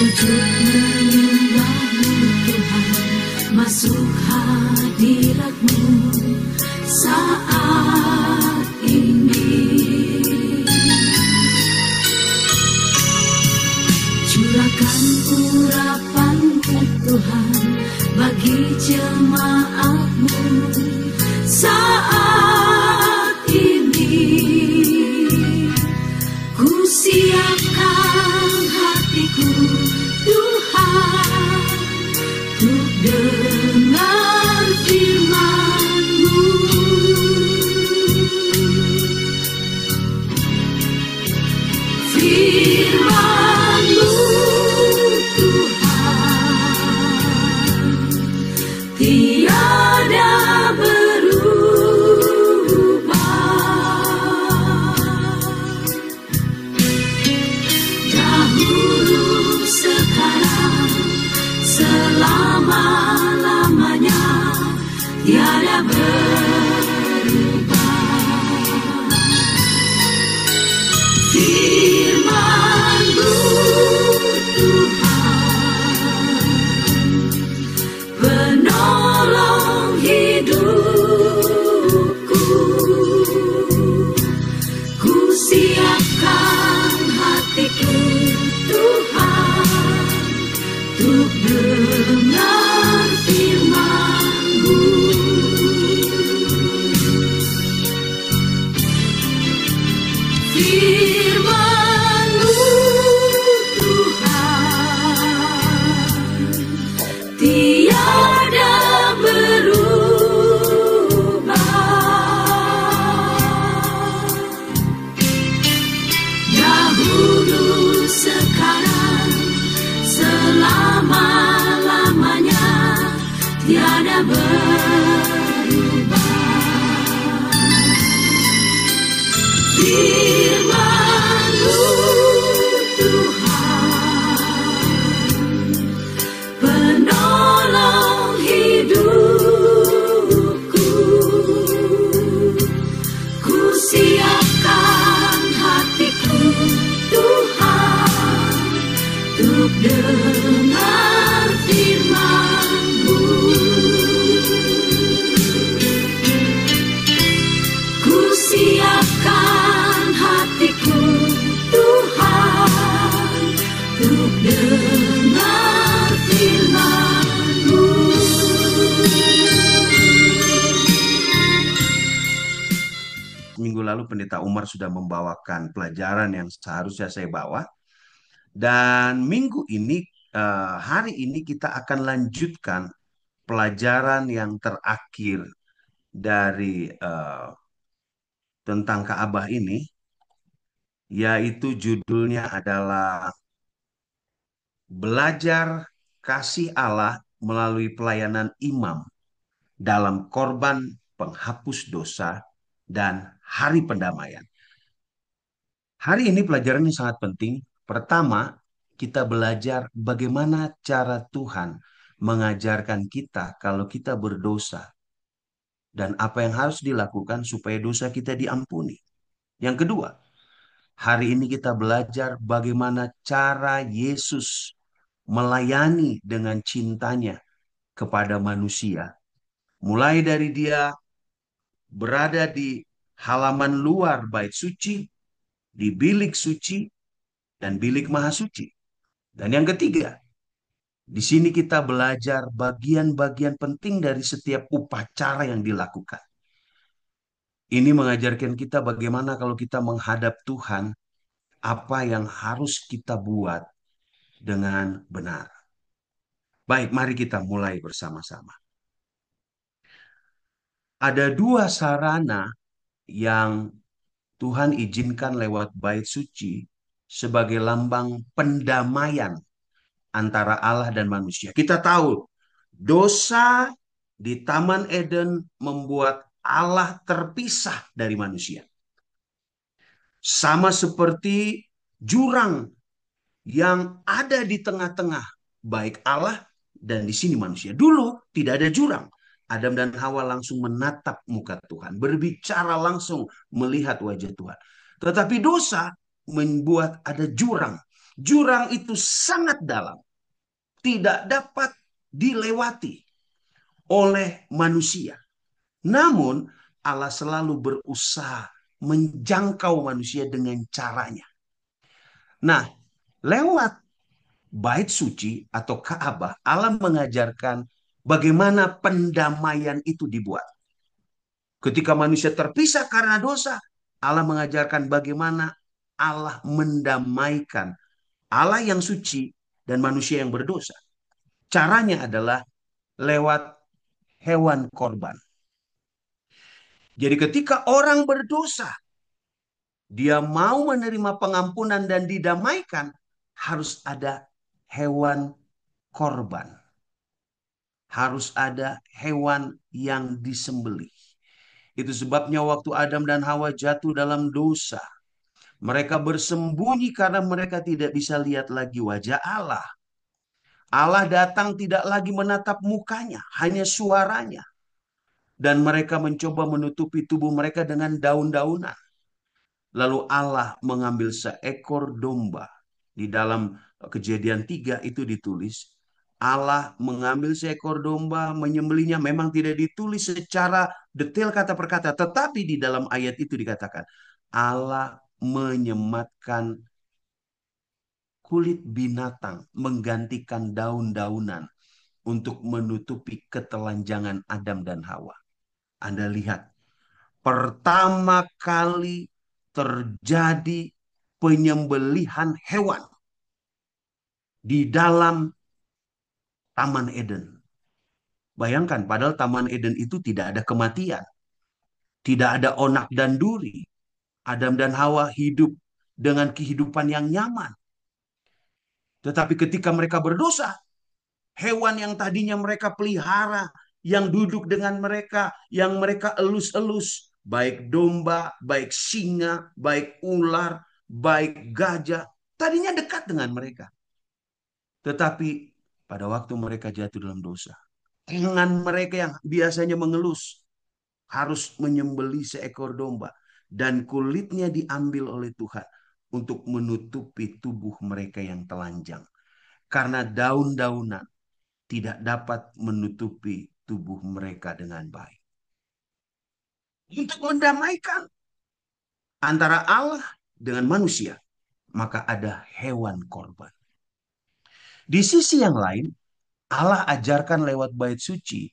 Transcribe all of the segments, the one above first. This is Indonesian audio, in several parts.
Sujud menyembahmu Tuhan, masuk hadirat-Mu saat ini. Curahkan urapan-Mu Tuhan bagi jemaat-Mu saat ini. Ku siapkan hatiku Tuhan untuk dengar firman-Mu. Firman-Mu Tuhan tiada berubah. Dahulu, sekarang, selama-lamanya tiada berubah. Firman-Mu Tuhan, penolong hidupku. Ku siapkan hatiku Tuhan untuk dengar firman-Mu. Firman-Mu Tuhan tiada berubah. Dahulu, sekarang, selama-lamanya tiada berubah. Firman-Mu Tuhan, penolong hidupku. Ku siapkan hatiku Tuhan untuk dengar firman-Mu. Ku siapkan hatiku Tuhan untuk dengar firman-Mu. Minggu lalu Pendeta Umar sudah membawakan pelajaran yang seharusnya saya bawa. Dan minggu ini, hari ini kita akan lanjutkan pelajaran yang terakhir dari tentang Ka'bah ini, yaitu judulnya adalah Belajar Kasih Allah melalui Pelayanan Imam dalam Korban Penghapus Dosa dan Hari Pendamaian. Hari ini pelajaran ini sangat penting. Pertama, kita belajar bagaimana cara Tuhan mengajarkan kita kalau kita berdosa dan apa yang harus dilakukan supaya dosa kita diampuni. Yang kedua, hari ini kita belajar bagaimana cara Yesus melayani dengan cintanya kepada manusia. Mulai dari dia berada di halaman luar bait suci, di bilik suci, dan bilik maha suci. Dan yang ketiga, di sini kita belajar bagian-bagian penting dari setiap upacara yang dilakukan. Ini mengajarkan kita bagaimana kalau kita menghadap Tuhan, apa yang harus kita buat dengan benar. Baik, mari kita mulai bersama-sama. Ada dua sarana yang Tuhan izinkan lewat bait suci sebagai lambang pendamaian antara Allah dan manusia. Kita tahu dosa di Taman Eden membuat Allah terpisah dari manusia. Sama seperti jurang yang ada di tengah-tengah baik Allah dan di sini manusia. Dulu tidak ada jurang. Adam dan Hawa langsung menatap muka Tuhan, berbicara langsung, melihat wajah Tuhan. Tetapi dosa membuat ada jurang. Jurang itu sangat dalam, tidak dapat dilewati oleh manusia. Namun Allah selalu berusaha menjangkau manusia dengan caranya. Nah, lewat bait suci atau Ka'bah, Allah mengajarkan bagaimana pendamaian itu dibuat. Ketika manusia terpisah karena dosa, Allah mengajarkan bagaimana Allah mendamaikan Allah yang suci dan manusia yang berdosa. Caranya adalah lewat hewan korban. Jadi ketika orang berdosa, dia mau menerima pengampunan dan didamaikan, harus ada hewan korban. Harus ada hewan yang disembelih. Itu sebabnya waktu Adam dan Hawa jatuh dalam dosa, mereka bersembunyi karena mereka tidak bisa lihat lagi wajah Allah. Allah datang tidak lagi menatap mukanya, hanya suaranya. Dan mereka mencoba menutupi tubuh mereka dengan daun-daunan. Lalu Allah mengambil seekor domba. Di dalam Kejadian 3 itu ditulis, Allah mengambil seekor domba, menyembelihnya. Memang tidak ditulis secara detail kata per kata, tetapi di dalam ayat itu dikatakan, Allah menyematkan kulit binatang menggantikan daun-daunan untuk menutupi ketelanjangan Adam dan Hawa. Anda lihat, pertama kali terjadi penyembelihan hewan di dalam Taman Eden. Bayangkan, padahal Taman Eden itu tidak ada kematian, tidak ada onak dan duri. Adam dan Hawa hidup dengan kehidupan yang nyaman. Tetapi ketika mereka berdosa, hewan yang tadinya mereka pelihara, yang duduk dengan mereka, yang mereka elus-elus, baik domba, baik singa, baik ular, baik gajah, tadinya dekat dengan mereka. Tetapi pada waktu mereka jatuh dalam dosa, tangan mereka yang biasanya mengelus harus menyembelih seekor domba, dan kulitnya diambil oleh Tuhan untuk menutupi tubuh mereka yang telanjang. Karena daun-daunan tidak dapat menutupi tubuh mereka dengan baik. Untuk mendamaikan antara Allah dengan manusia, maka ada hewan korban. Di sisi yang lain, Allah ajarkan lewat bait suci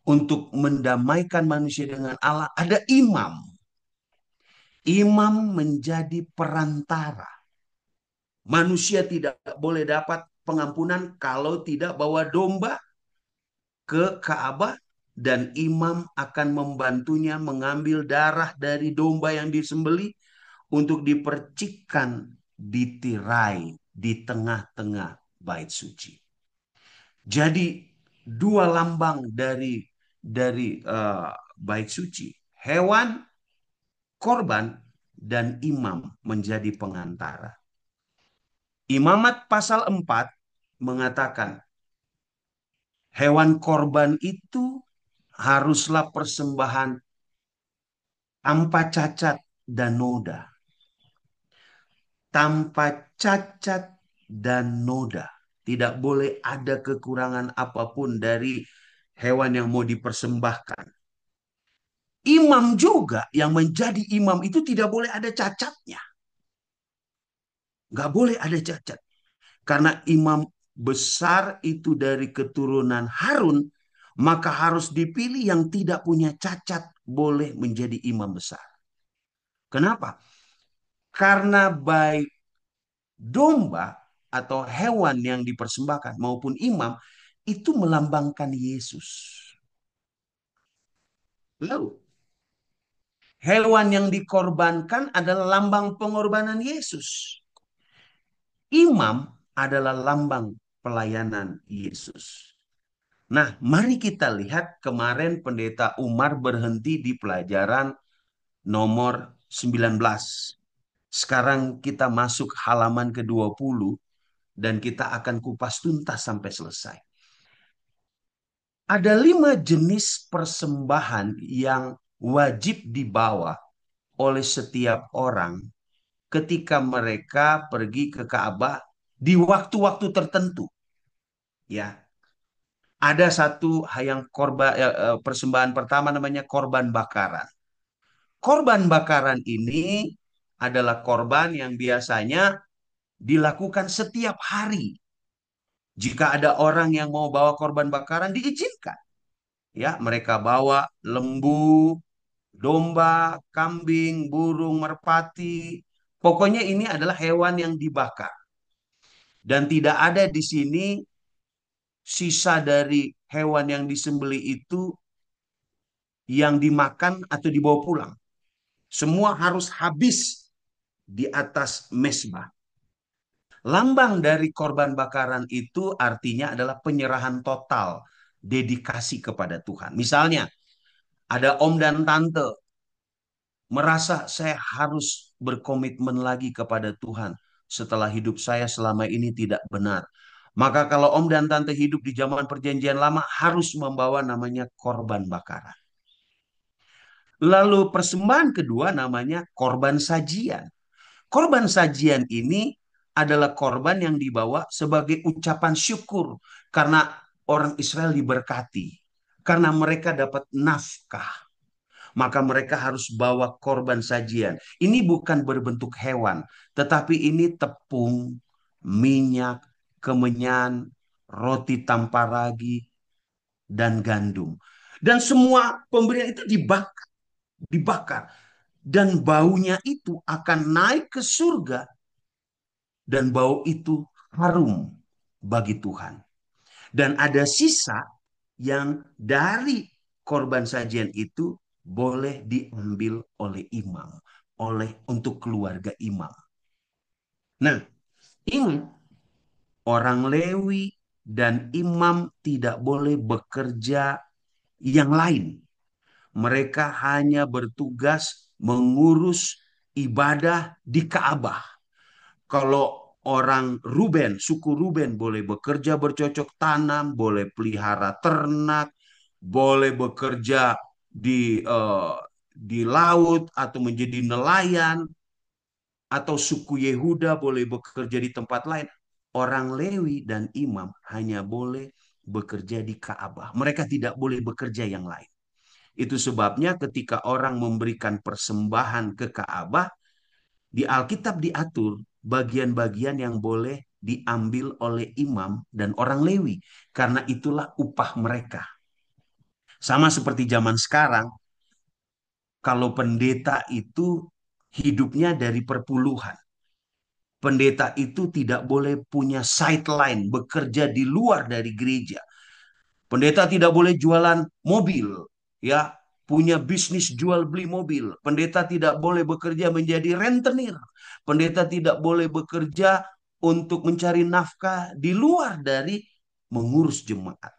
untuk mendamaikan manusia dengan Allah, ada imam. Imam menjadi perantara. Manusia tidak boleh dapat pengampunan kalau tidak bawa domba ke Ka'bah, dan imam akan membantunya mengambil darah dari domba yang disembelih untuk dipercikkan di tirai di tengah-tengah bait suci. Jadi dua lambang dari bait suci, hewan korban dan imam menjadi pengantara. Imamat pasal 4 mengatakan hewan korban itu haruslah persembahan tanpa cacat dan noda. Tanpa cacat dan noda. Tidak boleh ada kekurangan apapun dari hewan yang mau dipersembahkan. Imam juga yang menjadi imam itu tidak boleh ada cacatnya. Nggak boleh ada cacat. Karena imam besar itu dari keturunan Harun, maka harus dipilih yang tidak punya cacat boleh menjadi imam besar. Kenapa? Karena baik domba atau hewan yang dipersembahkan maupun imam itu melambangkan Yesus. Lalu, hewan yang dikorbankan adalah lambang pengorbanan Yesus. Imam adalah lambang pelayanan Yesus. Nah, mari kita lihat kemarin Pendeta Umar berhenti di pelajaran nomor 19. Sekarang kita masuk halaman ke-20 dan kita akan kupas tuntas sampai selesai. Ada 5 jenis persembahan yang wajib dibawa oleh setiap orang ketika mereka pergi ke Ka'bah di waktu-waktu tertentu, ya. Ada satu yang korban persembahan pertama namanya korban bakaran. Korban bakaran ini adalah korban yang biasanya dilakukan setiap hari. Jika ada orang yang mau bawa korban bakaran diizinkan. Ya, mereka bawa lembu, domba, kambing, burung merpati. Pokoknya ini adalah hewan yang dibakar. Dan tidak ada di sini sisa dari hewan yang disembelih itu yang dimakan atau dibawa pulang. Semua harus habis di atas mesbah. Lambang dari korban bakaran itu artinya adalah penyerahan total, dedikasi kepada Tuhan. Misalnya, ada om dan tante merasa saya harus berkomitmen lagi kepada Tuhan setelah hidup saya selama ini tidak benar. Maka kalau om dan tante hidup di zaman perjanjian lama harus membawa namanya korban bakaran. Lalu persembahan kedua namanya korban sajian. Korban sajian ini adalah korban yang dibawa sebagai ucapan syukur karena orang Israel diberkati, karena mereka dapat nafkah, maka mereka harus bawa korban sajian. Ini bukan berbentuk hewan, tetapi ini tepung, minyak, kemenyan, roti tanpa ragi, dan gandum. Dan semua pemberian itu dibakar. Dan baunya itu akan naik ke surga dan bau itu harum bagi Tuhan. Dan ada sisa yang dari korban sajian itu boleh diambil oleh imam, oleh untuk keluarga imam. Nah, ini orang Lewi dan imam tidak boleh bekerja yang lain. Mereka hanya bertugas mengurus ibadah di Ka'bah. Kalau orang Ruben, suku Ruben boleh bekerja bercocok tanam, boleh pelihara ternak, boleh bekerja di laut atau menjadi nelayan, atau suku Yehuda boleh bekerja di tempat lain. Orang Lewi dan imam hanya boleh bekerja di Ka'bah. Mereka tidak boleh bekerja yang lain. Itu sebabnya ketika orang memberikan persembahan ke Ka'bah, di Alkitab diatur bagian-bagian yang boleh diambil oleh imam dan orang Lewi. Karena itulah upah mereka. Sama seperti zaman sekarang, kalau pendeta itu hidupnya dari perpuluhan. Pendeta itu tidak boleh punya sideline, bekerja di luar dari gereja. Pendeta tidak boleh jualan mobil, ya, punya bisnis jual beli mobil. Pendeta tidak boleh bekerja menjadi rentenir. Pendeta tidak boleh bekerja untuk mencari nafkah di luar dari mengurus jemaat.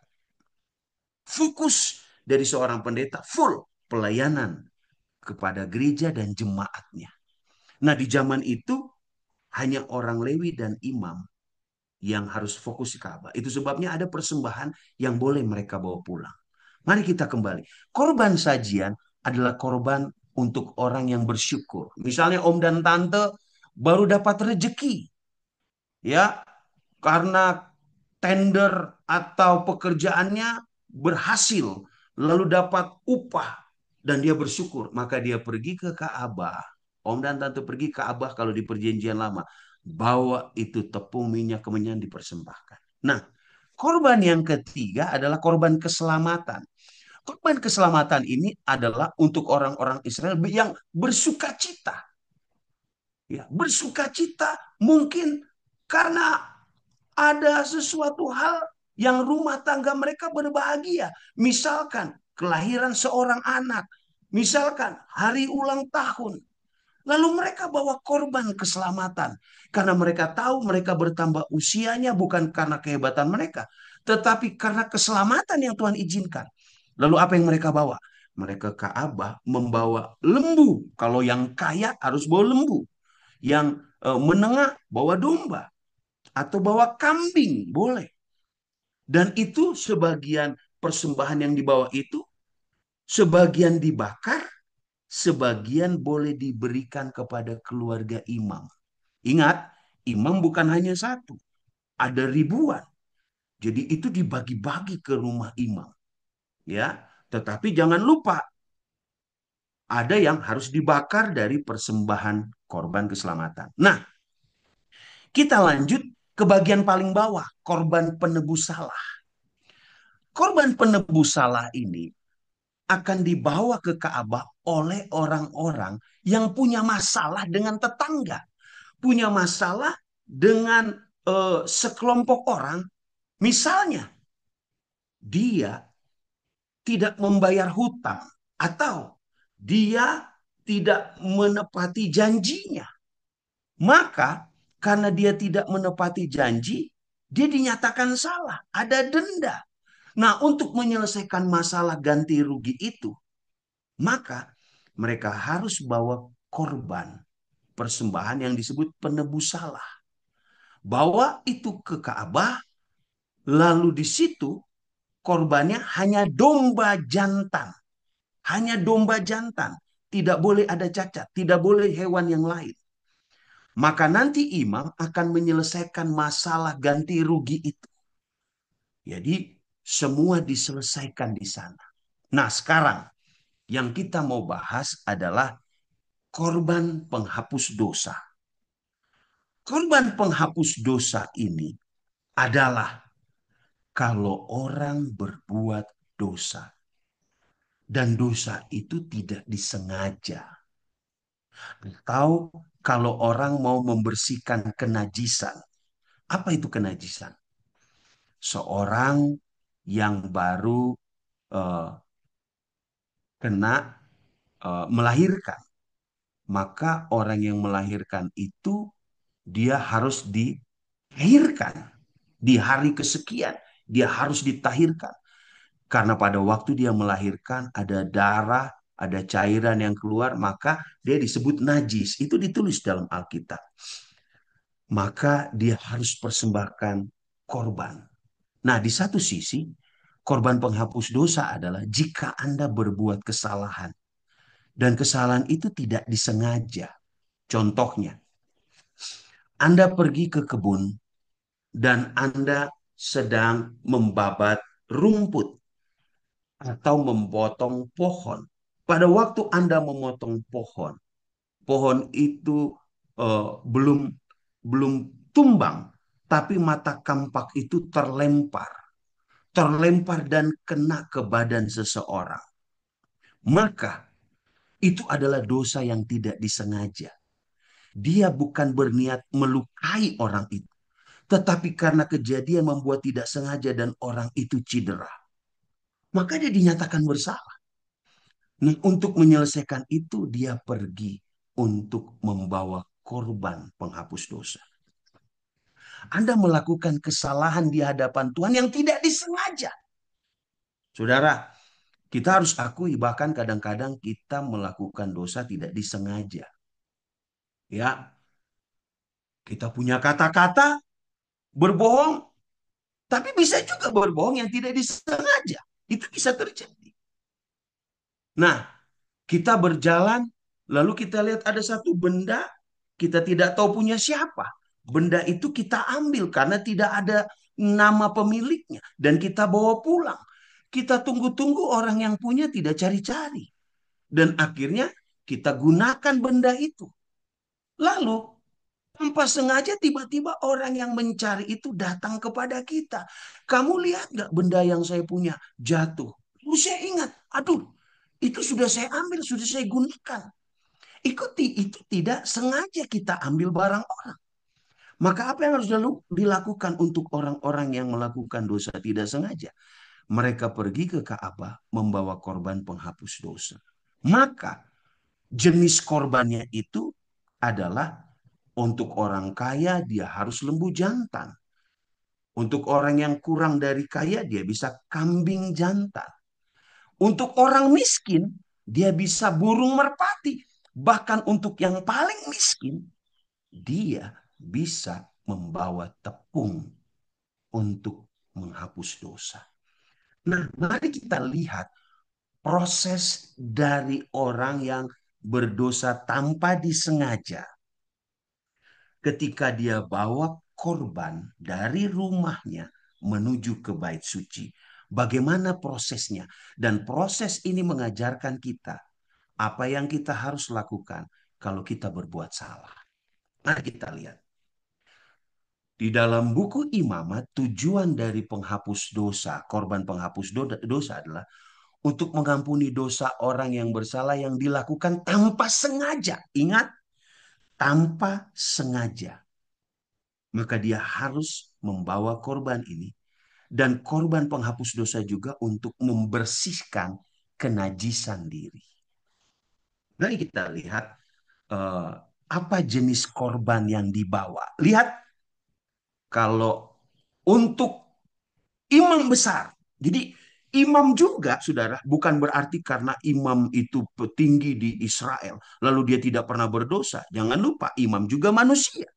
Fokus dari seorang pendeta full pelayanan kepada gereja dan jemaatnya. Nah, di zaman itu hanya orang Lewi dan imam yang harus fokus ke Ka'bah. Itu sebabnya ada persembahan yang boleh mereka bawa pulang. Mari kita kembali. Korban sajian adalah korban untuk orang yang bersyukur. Misalnya om dan tante baru dapat rezeki, ya, karena tender atau pekerjaannya berhasil, lalu dapat upah dan dia bersyukur, maka dia pergi ke Ka'bah. Om dan tante pergi ke Ka'bah kalau di perjanjian lama, bawa itu tepung minyak kemenyan dipersembahkan. Nah, korban yang ketiga adalah korban keselamatan. Korban keselamatan ini adalah untuk orang-orang Israel yang bersuka cita. Ya, bersuka cita mungkin karena ada sesuatu hal yang rumah tangga mereka berbahagia. Misalkan kelahiran seorang anak. Misalkan hari ulang tahun. Lalu mereka bawa korban keselamatan. Karena mereka tahu mereka bertambah usianya bukan karena kehebatan mereka. Tetapi karena keselamatan yang Tuhan izinkan. Lalu apa yang mereka bawa? Mereka ke Ka'bah membawa lembu. Kalau yang kaya harus bawa lembu. Yang menengah bawa domba. Atau bawa kambing. Boleh. Dan itu sebagian persembahan yang dibawa itu. Sebagian dibakar. Sebagian boleh diberikan kepada keluarga imam. Ingat, imam bukan hanya satu. ada ribuan. Jadi itu dibagi-bagi ke rumah imam, ya. Tetapi jangan lupa ada yang harus dibakar dari persembahan korban keselamatan. Nah, kita lanjut ke bagian paling bawah, korban penebus salah. Korban penebus salah ini akan dibawa ke Ka'bah oleh orang-orang yang punya masalah dengan tetangga, punya masalah dengan sekelompok orang. Misalnya, dia tidak membayar hutang atau dia tidak menepati janjinya. Maka karena dia tidak menepati janji, dia dinyatakan salah, ada denda. Nah, untuk menyelesaikan masalah ganti rugi itu, maka mereka harus bawa korban persembahan yang disebut penebus salah. Bawa itu ke Ka'bah, lalu di situ korbannya hanya domba jantan. Hanya domba jantan. Tidak boleh ada cacat, tidak boleh hewan yang lain. Maka nanti imam akan menyelesaikan masalah ganti rugi itu. Jadi semua diselesaikan di sana. Nah, sekarang yang kita mau bahas adalah korban penghapus dosa. Korban penghapus dosa ini adalah kalau orang berbuat dosa dan dosa itu tidak disengaja. Atau kalau orang mau membersihkan kenajisan. Apa itu kenajisan? Seorang yang baru eh, kena melahirkan. Maka orang yang melahirkan itu dia harus ditahirkan. Di hari kesekian dia harus ditahirkan. Karena pada waktu dia melahirkan ada darah, ada cairan yang keluar, maka dia disebut najis. Itu ditulis dalam Alkitab. Maka dia harus persembahkan korban. Nah, di satu sisi, korban penghapus dosa adalah jika Anda berbuat kesalahan dan kesalahan itu tidak disengaja. Contohnya, Anda pergi ke kebun dan Anda sedang membabat rumput atau memotong pohon. Pada waktu Anda memotong pohon, pohon itu belum belum tumbang, tapi mata kampak itu terlempar dan kena ke badan seseorang. Maka itu adalah dosa yang tidak disengaja. Dia bukan berniat melukai orang itu, tetapi karena kejadian membuat tidak sengaja dan orang itu cedera. Maka dia dinyatakan bersalah. Nah, untuk menyelesaikan itu dia pergi untuk membawa korban penghapus dosa. Anda melakukan kesalahan di hadapan Tuhan yang tidak disengaja. Saudara, kita harus akui bahkan kadang-kadang kita melakukan dosa tidak disengaja. Ya, kita punya kata-kata berbohong, tapi bisa juga berbohong yang tidak disengaja. Itu bisa terjadi. Nah, kita berjalan, lalu kita lihat ada satu benda, kita tidak tahu punya siapa. Benda itu kita ambil karena tidak ada nama pemiliknya. Dan kita bawa pulang. Kita tunggu-tunggu orang yang punya tidak cari-cari. Dan akhirnya kita gunakan benda itu. Lalu tanpa sengaja tiba-tiba orang yang mencari itu datang kepada kita. Kamu lihat gak benda yang saya punya jatuh? Lalu saya ingat, aduh itu sudah saya ambil, sudah saya gunakan. Ikuti, itu tidak sengaja kita ambil barang orang. Maka apa yang harus dilakukan untuk orang-orang yang melakukan dosa tidak sengaja? Mereka pergi ke Ka'bah membawa korban penghapus dosa. Maka jenis korbannya itu adalah untuk orang kaya dia harus lembu jantan. Untuk orang yang kurang dari kaya dia bisa kambing jantan. Untuk orang miskin dia bisa burung merpati. Bahkan untuk yang paling miskin dia bisa membawa tepung untuk menghapus dosa. Nah, mari kita lihat proses dari orang yang berdosa tanpa disengaja. Ketika dia bawa korban dari rumahnya menuju ke bait suci. Bagaimana prosesnya? Dan proses ini mengajarkan kita apa yang kita harus lakukan kalau kita berbuat salah. Mari kita lihat. Di dalam buku Imamat, tujuan dari penghapus dosa, korban penghapus dosa adalah untuk mengampuni dosa orang yang bersalah yang dilakukan tanpa sengaja. Ingat, tanpa sengaja. Maka dia harus membawa korban ini. Dan korban penghapus dosa juga untuk membersihkan kenajisan diri. Mari kita lihat eh, apa jenis korban yang dibawa. Lihat, kalau untuk imam besar. Jadi imam juga, saudara, bukan berarti karena imam itu petinggi di Israel, lalu dia tidak pernah berdosa. Jangan lupa, imam juga manusia.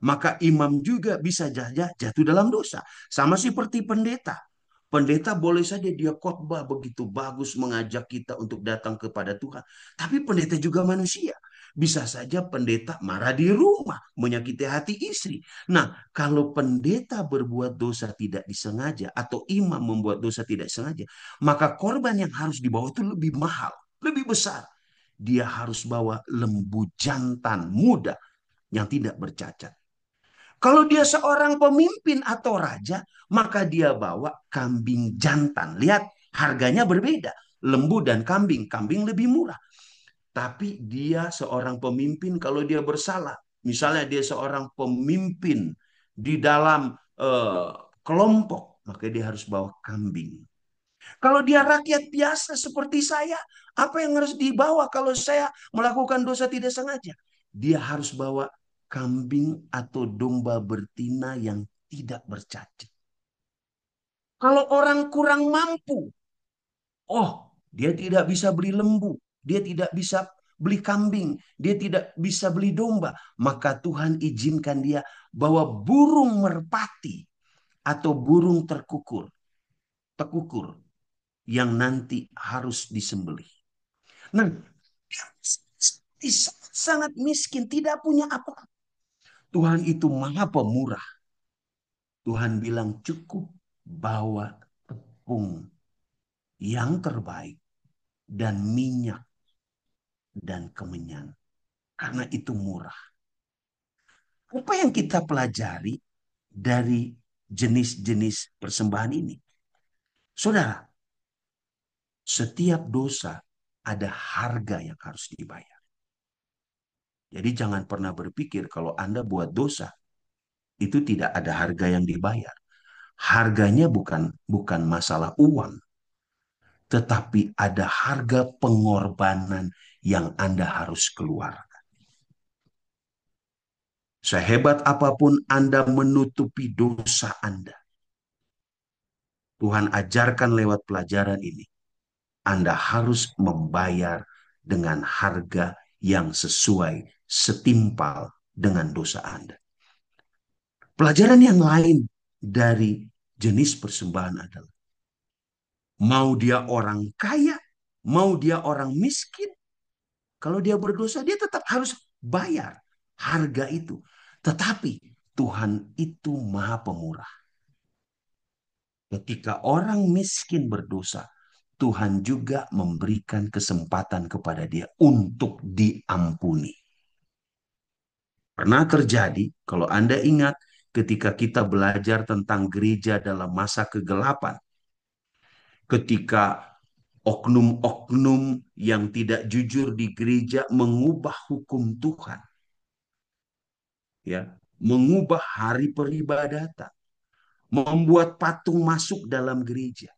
Maka imam juga bisa jatuh dalam dosa. Sama seperti pendeta. Pendeta boleh saja dia khotbah begitu bagus mengajak kita untuk datang kepada Tuhan. Tapi pendeta juga manusia. Bisa saja pendeta marah di rumah, menyakiti hati istri. Nah, kalau pendeta berbuat dosa tidak disengaja atau imam membuat dosa tidak sengaja, maka korban yang harus dibawa itu lebih mahal, lebih besar. Dia harus bawa lembu jantan muda yang tidak bercacat. Kalau dia seorang pemimpin atau raja, maka dia bawa kambing jantan. Lihat, harganya berbeda. Lembu dan kambing. Kambing lebih murah. Tapi dia seorang pemimpin kalau dia bersalah. Misalnya dia seorang pemimpin di dalam kelompok, maka dia harus bawa kambing. Kalau dia rakyat biasa seperti saya, apa yang harus dibawa kalau saya melakukan dosa tidak sengaja? Dia harus bawa kambing atau domba betina yang tidak bercacat. Kalau orang kurang mampu, oh, dia tidak bisa beli lembu, dia tidak bisa beli kambing, dia tidak bisa beli domba, maka Tuhan izinkan dia bawa burung merpati atau burung tekukur yang nanti harus disembelih. Nah, sangat miskin, tidak punya apa. Tuhan itu maha pemurah. Tuhan bilang cukup bawa tepung yang terbaik dan minyak dan kemenyan. Karena itu murah. Apa yang kita pelajari dari jenis-jenis persembahan ini? Saudara, setiap dosa ada harga yang harus dibayar. Jadi jangan pernah berpikir kalau Anda buat dosa, itu tidak ada harga yang dibayar. Harganya bukan masalah uang, tetapi ada harga pengorbanan yang Anda harus keluar. Sehebat apapun Anda menutupi dosa Anda, Tuhan ajarkan lewat pelajaran ini, Anda harus membayar dengan harga yang sesuai, setimpal dengan dosa Anda. Pelajaran yang lain dari jenis persembahan adalah mau dia orang kaya, mau dia orang miskin, kalau dia berdosa dia tetap harus bayar harga itu. Tetapi Tuhan itu maha pemurah. Ketika orang miskin berdosa, Tuhan juga memberikan kesempatan kepada dia untuk diampuni. Pernah terjadi, kalau Anda ingat, ketika kita belajar tentang gereja dalam masa kegelapan, ketika oknum-oknum yang tidak jujur di gereja mengubah hukum Tuhan, ya, mengubah hari peribadatan, membuat patung masuk dalam gereja.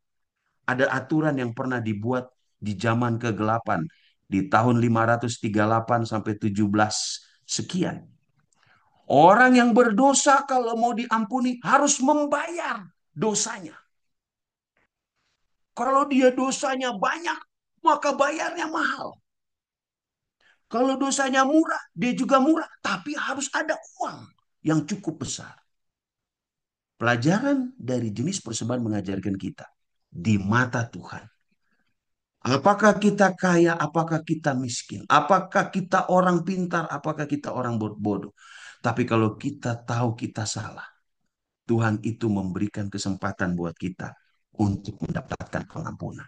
Ada aturan yang pernah dibuat di zaman kegelapan di tahun 538 sampai 17 sekian. Orang yang berdosa kalau mau diampuni harus membayar dosanya. Kalau dia dosanya banyak, maka bayarnya mahal. Kalau dosanya murah, dia juga murah. Tapi harus ada uang yang cukup besar. Pelajaran dari jenis persembahan mengajarkan kita. Di mata Tuhan. Apakah kita kaya, apakah kita miskin. Apakah kita orang pintar, apakah kita orang bodoh. Tapi kalau kita tahu kita salah, Tuhan itu memberikan kesempatan buat kita untuk mendapatkan pengampunan.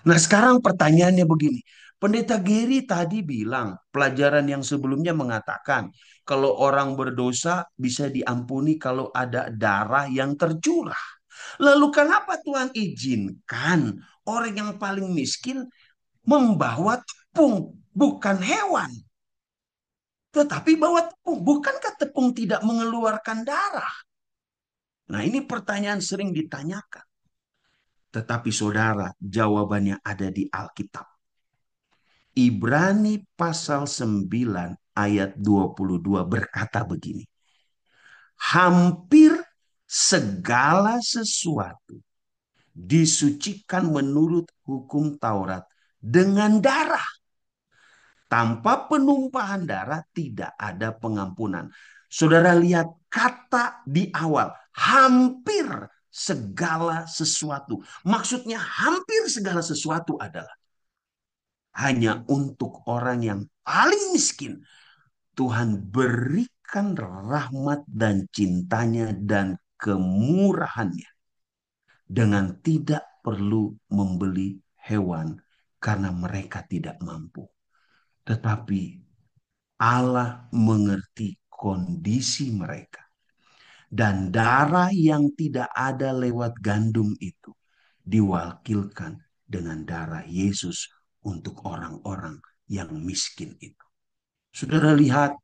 Nah, sekarang pertanyaannya begini. Pendeta Gary tadi bilang, pelajaran yang sebelumnya mengatakan, kalau orang berdosa bisa diampuni kalau ada darah yang tercurah. Lalu kenapa Tuhan izinkan orang yang paling miskin membawa tepung, bukan hewan? Tetapi bawa tepung. Bukankah tepung tidak mengeluarkan darah? Nah, ini pertanyaan sering ditanyakan. Tetapi saudara, jawabannya ada di Alkitab. Ibrani pasal 9 ayat 22 berkata begini. Hampir segala sesuatu disucikan menurut hukum Taurat dengan darah. Tanpa penumpahan darah tidak ada pengampunan. Saudara lihat kata di awal, hampir segala sesuatu. Maksudnya hampir segala sesuatu adalah hanya untuk orang yang paling miskin. Tuhan berikan rahmat dan cintanya dan kemurahannya dengan tidak perlu membeli hewan karena mereka tidak mampu. Tetapi Allah mengerti kondisi mereka. Dan darah yang tidak ada lewat gandum itu diwakilkan dengan darah Yesus untuk orang-orang yang miskin itu. Saudara lihat,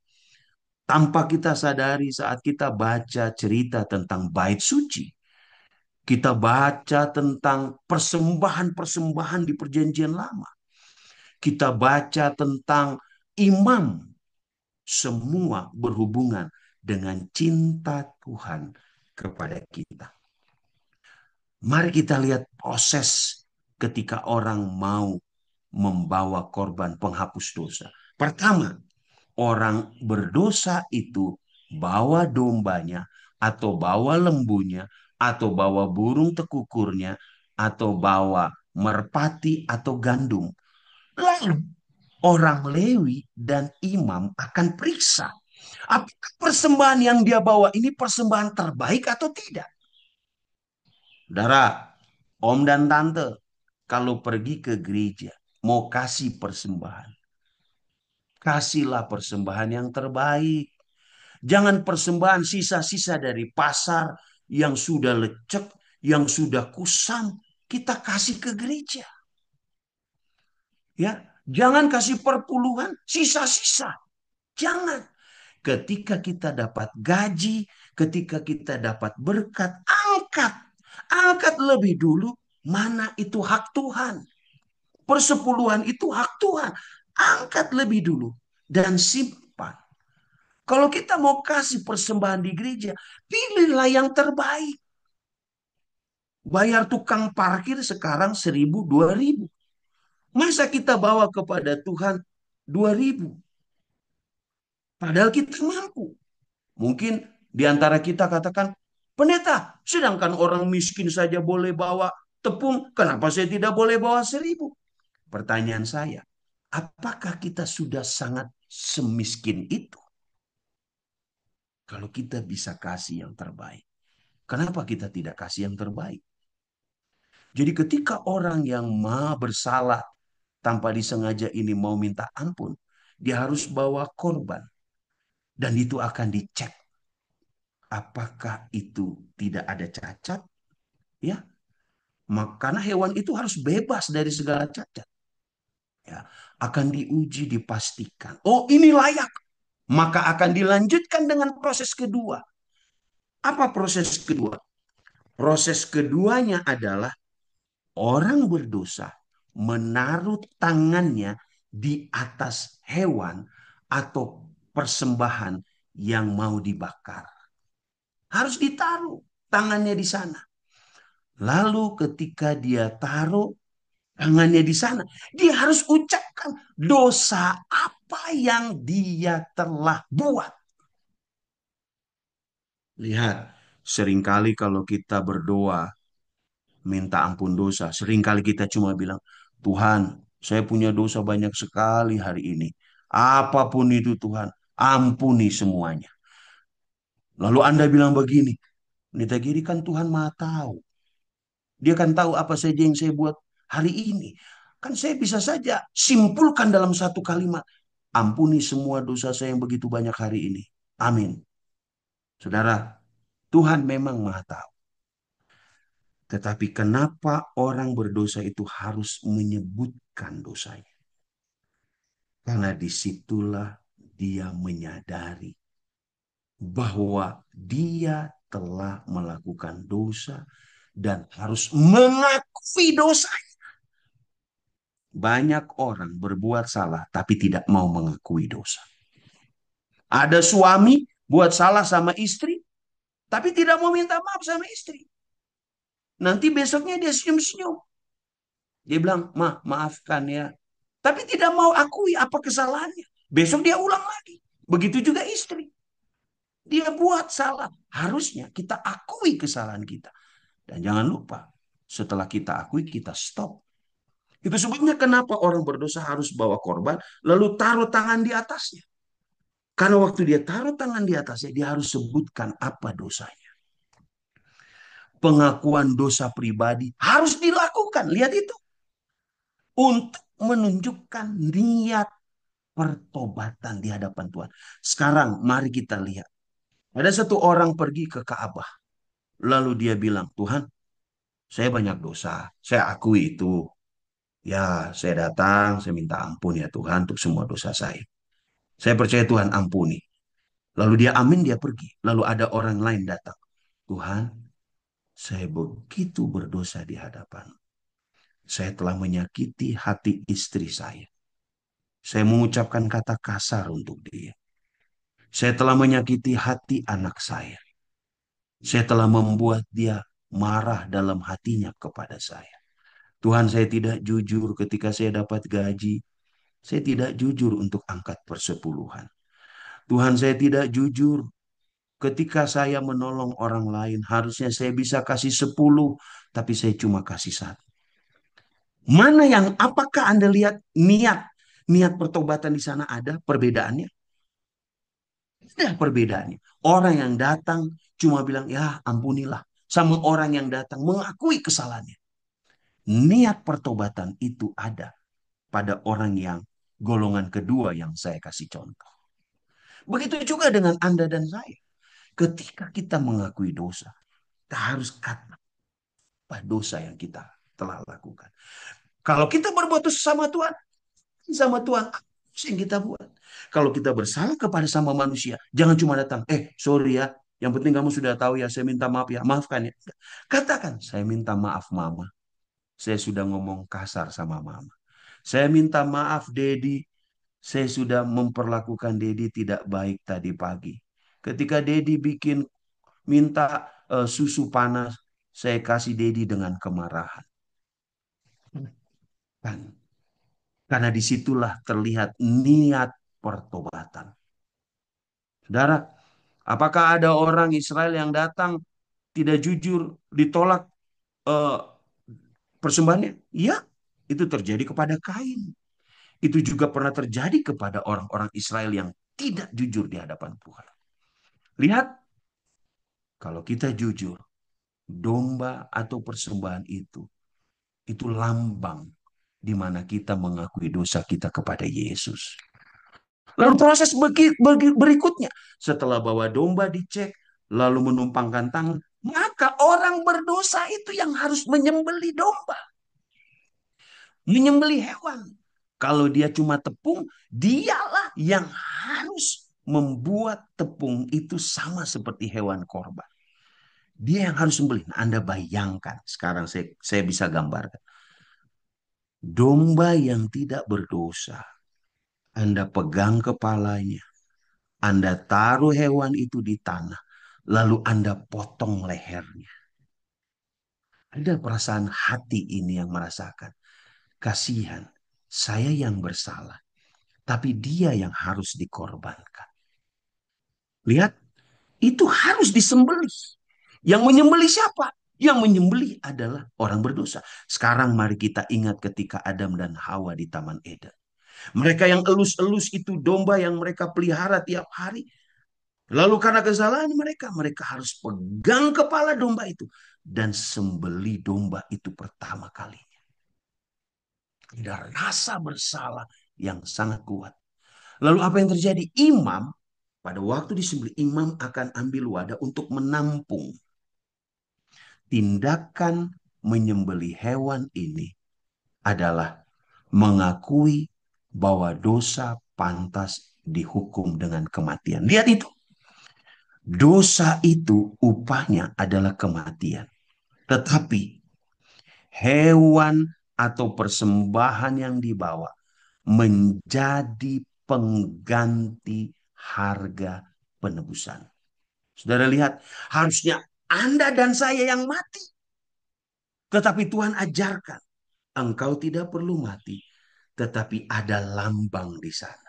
tanpa kita sadari saat kita baca cerita tentang bait suci, kita baca tentang persembahan-persembahan di perjanjian lama. Kita baca tentang imam. Semua berhubungan dengan cinta Tuhan kepada kita. Mari kita lihat proses ketika orang mau membawa korban penghapus dosa. Pertama, orang berdosa itu bawa dombanya atau bawa lembunya atau bawa burung tekukurnya atau bawa merpati atau gandum. Lalu orang Lewi dan imam akan periksa apakah persembahan yang dia bawa ini persembahan terbaik atau tidak. Saudara, om dan tante, kalau pergi ke gereja mau kasih persembahan, kasihlah persembahan yang terbaik. Jangan persembahan sisa-sisa dari pasar yang sudah lecek, yang sudah kusam, kita kasih ke gereja. Ya, jangan kasih perpuluhan sisa-sisa. Jangan. Ketika kita dapat gaji, ketika kita dapat berkat, angkat. Angkat lebih dulu, mana itu hak Tuhan. Persepuluhan itu hak Tuhan. Angkat lebih dulu dan simpan. Kalau kita mau kasih persembahan di gereja, pilihlah yang terbaik. Bayar tukang parkir sekarang 1.000, 2.000. Masa kita bawa kepada Tuhan 2.000? Padahal kita mampu. Mungkin di antara kita katakan, pendeta, sedangkan orang miskin saja boleh bawa tepung, kenapa saya tidak boleh bawa 1.000? Pertanyaan saya, apakah kita sudah sangat semiskin itu? Kalau kita bisa kasih yang terbaik, kenapa kita tidak kasih yang terbaik? Jadi ketika orang yang maha bersalah tanpa disengaja ini mau minta ampun, dia harus bawa korban. Dan itu akan dicek. Apakah itu tidak ada cacat? Ya, karena hewan itu harus bebas dari segala cacat. Ya, akan diuji, dipastikan. Oh, ini layak. Maka akan dilanjutkan dengan proses kedua. Apa proses kedua? Proses keduanya adalah orang berdosa menaruh tangannya di atas hewan atau persembahan yang mau dibakar. Harus ditaruh tangannya di sana. Lalu ketika dia taruh tangannya di sana, dia harus ucapkan dosa apa yang dia telah buat. Lihat, seringkali kalau kita berdoa, minta ampun dosa, seringkali kita cuma bilang, Tuhan, saya punya dosa banyak sekali hari ini. Apapun itu Tuhan, ampuni semuanya. Lalu Anda bilang begini, Pendeta Giri kan Tuhan Maha tahu. Dia kan tahu apa saja yang saya buat hari ini. Kan saya bisa saja simpulkan dalam satu kalimat. Ampuni semua dosa saya yang begitu banyak hari ini. Amin. Saudara, Tuhan memang Maha tahu. Tetapi kenapa orang berdosa itu harus menyebutkan dosanya? Karena disitulah dia menyadari bahwa dia telah melakukan dosa dan harus mengakui dosa. Banyak orang berbuat salah tapi tidak mau mengakui dosa. Ada suami buat salah sama istri tapi tidak mau minta maaf sama istri. Nanti besoknya dia senyum-senyum. Dia bilang, maafkan ya. Tapi tidak mau akui apa kesalahannya. Besok dia ulang lagi. Begitu juga istri. Dia buat salah. Harusnya kita akui kesalahan kita. Dan jangan lupa, setelah kita akui, kita stop. Itu sebabnya kenapa orang berdosa harus bawa korban, lalu taruh tangan di atasnya. Karena waktu dia taruh tangan di atasnya, dia harus sebutkan apa dosanya. Pengakuan dosa pribadi harus dilakukan. Lihat itu. Untuk menunjukkan niat pertobatan di hadapan Tuhan. Sekarang mari kita lihat. Ada satu orang pergi ke Ka'bah. Lalu dia bilang, Tuhan, saya banyak dosa. Saya akui itu. Ya, saya datang, saya minta ampun ya Tuhan untuk semua dosa saya. Saya percaya Tuhan ampuni. Lalu dia amin, dia pergi. Lalu ada orang lain datang. Tuhan, saya begitu berdosa di hadapan. Saya telah menyakiti hati istri saya. Saya mengucapkan kata kasar untuk dia. Saya telah menyakiti hati anak saya. Saya telah membuat dia marah dalam hatinya kepada saya. Tuhan, saya tidak jujur ketika saya dapat gaji. Saya tidak jujur untuk angkat persepuluhan. Tuhan, saya tidak jujur ketika saya menolong orang lain. Harusnya saya bisa kasih 10, tapi saya cuma kasih 1. Mana yang, apakah Anda lihat niat pertobatan di sana ada perbedaannya? Ada perbedaannya. Orang yang datang cuma bilang, ya ampunilah. Sama orang yang datang mengakui kesalahannya. Niat pertobatan itu ada pada orang yang golongan kedua yang saya kasih contoh. Begitu juga dengan Anda dan saya. Ketika kita mengakui dosa, kita harus kata apa dosa yang kita telah lakukan. Kalau kita berbuat dosa sama Tuhan, apa yang kita buat? Kalau kita bersalah kepada sama manusia, jangan cuma datang, sorry ya, yang penting kamu sudah tahu ya, saya minta maaf ya, maafkan ya. Katakan, saya minta maaf mama, saya sudah ngomong kasar sama mama. Saya minta maaf Dedi, saya sudah memperlakukan Dedi tidak baik tadi pagi. Ketika Dedi minta susu panas, saya kasih Dedi dengan kemarahan. Kan? Karena disitulah terlihat niat pertobatan. Saudara, apakah ada orang Israel yang datang tidak jujur, ditolak eh, persembahannya? Iya, itu terjadi kepada Kain. Itu juga pernah terjadi kepada orang-orang Israel yang tidak jujur di hadapan Tuhan. Lihat, kalau kita jujur, domba atau persembahan itu lambang di mana kita mengakui dosa kita kepada Yesus. Lalu proses berikutnya, setelah bawa domba dicek, lalu menumpangkan tangan, maka orang berdosa itu yang harus menyembeli domba, menyembeli hewan. Kalau dia cuma tepung, dialah yang harus membuat tepung itu sama seperti hewan korban. Dia yang harus sembelih. Nah, Anda bayangkan, sekarang saya bisa gambarkan. Domba yang tidak berdosa, Anda pegang kepalanya, Anda taruh hewan itu di tanah, lalu Anda potong lehernya. Ada perasaan hati ini yang merasakan. Kasihan, saya yang bersalah, tapi dia yang harus dikorbankan. Lihat, itu harus disembelih. Yang menyembelih siapa? Yang menyembelih adalah orang berdosa. Sekarang mari kita ingat ketika Adam dan Hawa di Taman Eden. Mereka yang elus-elus itu domba yang mereka pelihara tiap hari. Lalu karena kesalahan mereka, mereka harus pegang kepala domba itu dan sembeli domba itu pertama kalinya. Ada rasa bersalah yang sangat kuat. Lalu apa yang terjadi? Imam, pada waktu disembelih, imam akan ambil wadah untuk menampung tindakan menyembelih hewan ini adalah mengakui bahwa dosa pantas dihukum dengan kematian. Lihat itu. Dosa itu upahnya adalah kematian. Tetapi hewan atau persembahan yang dibawa menjadi pengganti harga penebusan. Saudara lihat, harusnya Anda dan saya yang mati. Tetapi Tuhan ajarkan, engkau tidak perlu mati, tetapi ada lambang di sana.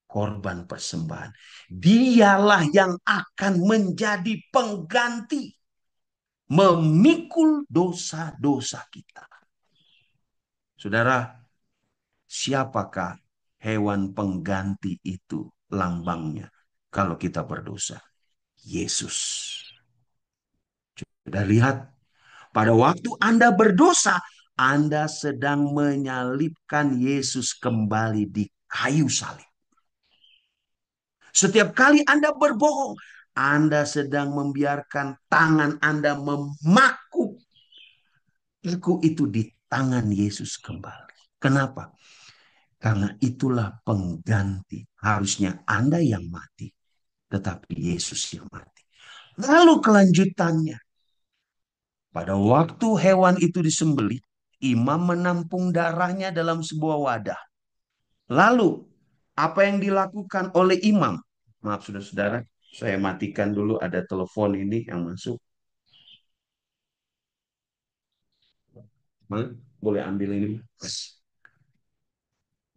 Korban persembahan. Dialah yang akan menjadi pengganti. Memikul dosa-dosa kita. Saudara, siapakah hewan pengganti itu lambangnya kalau kita berdosa? Yesus. Sudah lihat, pada waktu Anda berdosa, Anda sedang menyalibkan Yesus kembali di kayu salib. Setiap kali Anda berbohong, Anda sedang membiarkan tangan Anda memaku itu di tangan Yesus kembali. Kenapa? Karena itulah pengganti. Harusnya Anda yang mati, tetapi Yesus yang mati. Lalu kelanjutannya, pada waktu hewan itu disembelih, imam menampung darahnya dalam sebuah wadah. Lalu, apa yang dilakukan oleh imam? Maaf, saudara-saudara, saya matikan dulu, ada telepon ini yang masuk. Boleh ambil ini.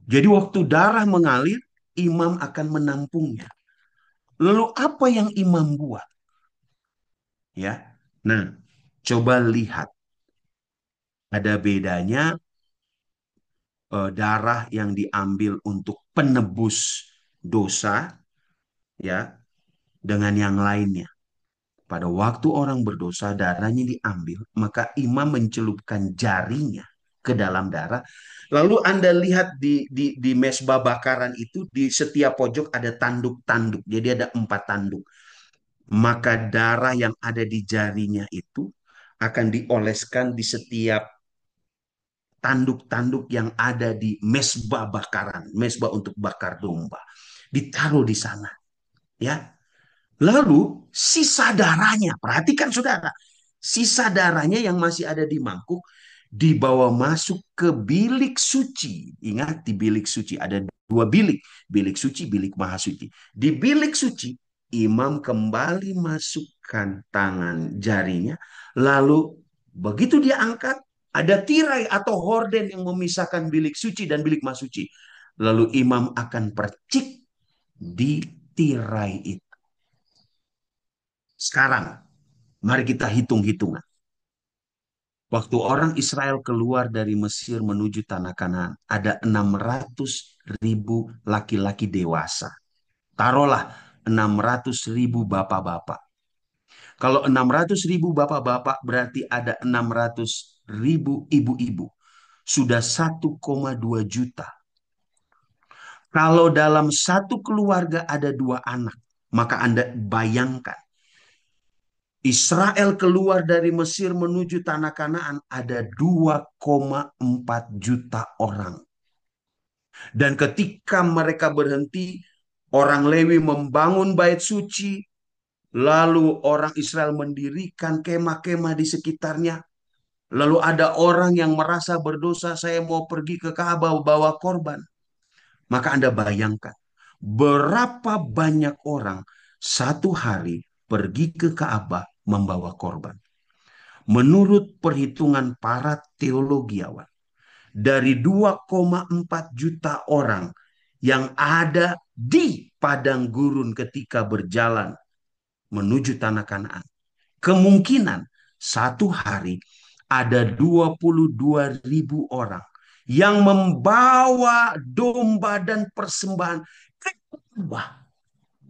Jadi waktu darah mengalir, imam akan menampungnya. Lalu apa yang imam buat? Ya. Nah, coba lihat. Ada bedanya darah yang diambil untuk penebus dosa ya dengan yang lainnya. Pada waktu orang berdosa, darahnya diambil, maka imam mencelupkan jarinya ke dalam darah. Lalu Anda lihat di mesbah bakaran itu, di setiap pojok ada tanduk-tanduk. Jadi ada 4 tanduk. Maka darah yang ada di jarinya itu akan dioleskan di setiap tanduk-tanduk yang ada di mesbah bakaran, mesbah untuk bakar domba. Ditaruh di sana, ya. Lalu sisa darahnya, perhatikan saudara, sisa darahnya yang masih ada di mangkuk dibawa masuk ke bilik suci. Ingat, di bilik suci ada 2 bilik, bilik suci, bilik maha suci. Di bilik suci, imam kembali masukkan tangan jarinya, lalu begitu dia angkat, ada tirai atau horden yang memisahkan bilik suci dan bilik maha suci. Lalu imam akan percik di tirai itu. Sekarang, mari kita hitung-hitungan. Waktu orang Israel keluar dari Mesir menuju tanah Kanaan, ada 600.000 laki-laki dewasa. Taruhlah 600.000 bapak-bapak. Kalau 600.000 bapak-bapak berarti ada 600.000 ibu-ibu. Sudah 1,2 juta. Kalau dalam satu keluarga ada 2 anak, maka Anda bayangkan Israel keluar dari Mesir menuju tanah Kanaan ada 2,4 juta orang. Dan ketika mereka berhenti, orang Lewi membangun bait suci, lalu orang Israel mendirikan kemah-kemah di sekitarnya. Lalu ada orang yang merasa berdosa, saya mau pergi ke Ka'bah bawa korban. Maka Anda bayangkan, berapa banyak orang satu hari pergi ke Ka'bah membawa korban. Menurut perhitungan para teologiawan, dari 2,4 juta orang yang ada di padang gurun ketika berjalan menuju tanah Kanaan, kemungkinan satu hari ada 22.000 orang yang membawa domba dan persembahan ke Ka'bah.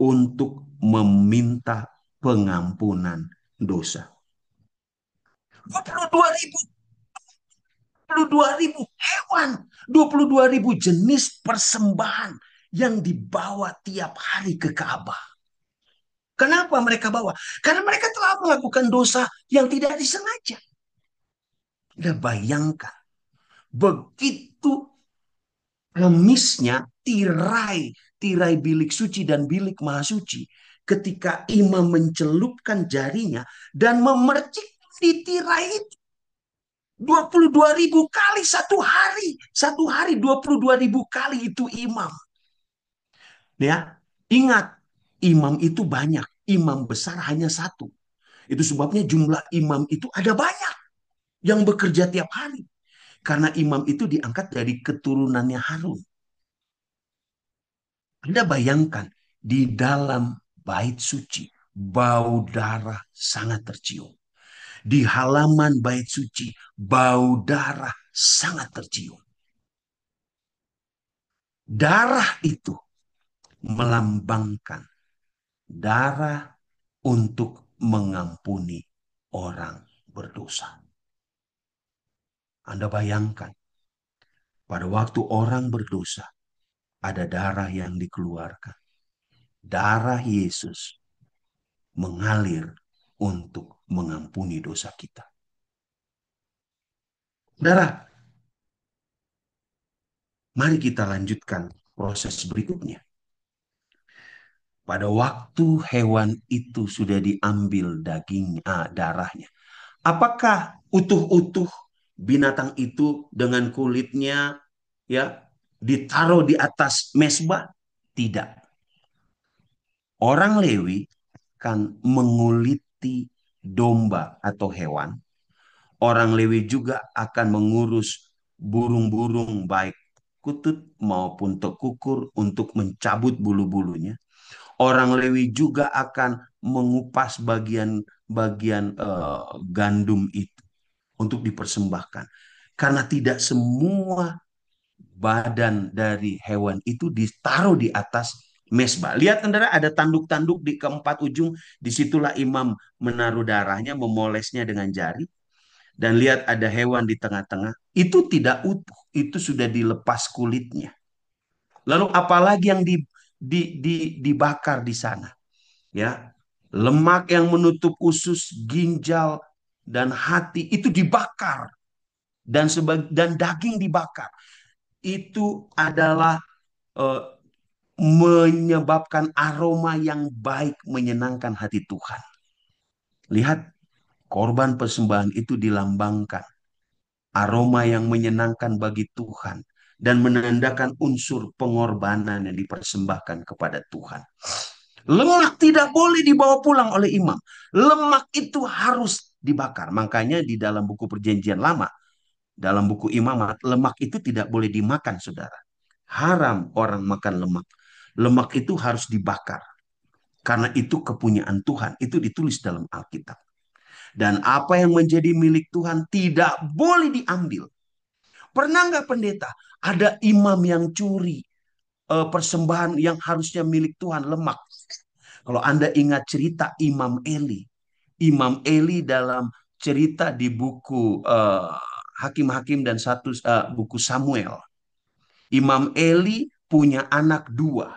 untuk meminta pengampunan dosa. 22.000 22.000 hewan, 22.000 jenis persembahan yang dibawa tiap hari ke Ka'bah. Kenapa mereka bawa? Karena mereka telah melakukan dosa yang tidak disengaja. Anda bayangkan, begitu remisnya tirai bilik suci dan bilik maha suci, ketika imam mencelupkan jarinya dan memercik di tirai itu 22.000 kali satu hari. Satu hari 22.000 kali itu imam. Ya, ingat, imam itu banyak. Imam besar hanya satu. Itu sebabnya jumlah imam itu ada banyak yang bekerja tiap hari. Karena imam itu diangkat dari keturunannya Harun. Anda bayangkan, di dalam bait suci, bau darah sangat tercium. Di halaman bait suci, bau darah sangat tercium. Darah itu melambangkan darah untuk mengampuni orang berdosa. Anda bayangkan, pada waktu orang berdosa, ada darah yang dikeluarkan. Darah Yesus mengalir untuk mengampuni dosa kita. Darah, mari kita lanjutkan proses berikutnya. Pada waktu hewan itu sudah diambil darahnya. Apakah utuh-utuh binatang itu dengan kulitnya ya ditaruh di atas mezbah? Tidak. Orang Lewi kan menguliti domba atau hewan. Orang Lewi juga akan mengurus burung-burung baik kutut maupun tekukur untuk mencabut bulu-bulunya. Orang Lewi juga akan mengupas bagian gandum itu untuk dipersembahkan. Karena tidak semua badan dari hewan itu ditaruh di atas mesbah. Lihat saudara, ada tanduk-tanduk di keempat ujung. Disitulah imam menaruh darahnya, memolesnya dengan jari. Dan lihat ada hewan di tengah-tengah. Itu tidak utuh, itu sudah dilepas kulitnya. Lalu apalagi yang dibakar di sana? Ya, lemak yang menutup usus, ginjal, dan hati itu dibakar dan daging dibakar. Itu adalah eh, menyebabkan aroma yang baik menyenangkan hati Tuhan. Lihat, korban persembahan itu dilambangkan aroma yang menyenangkan bagi Tuhan dan menandakan unsur pengorbanan yang dipersembahkan kepada Tuhan. Lemak tidak boleh dibawa pulang oleh imam. Lemak itu harus dibakar. Makanya di dalam buku Perjanjian Lama, dalam buku Imamat, lemak itu tidak boleh dimakan, saudara. Haram orang makan lemak. Lemak itu harus dibakar. Karena itu kepunyaan Tuhan. Itu ditulis dalam Alkitab. Dan apa yang menjadi milik Tuhan tidak boleh diambil. Pernah nggak pendeta? Ada imam yang curi persembahan yang harusnya milik Tuhan, lemak. Kalau Anda ingat cerita Imam Eli. Imam Eli dalam cerita di buku Hakim-Hakim dan buku Samuel. Imam Eli punya anak dua.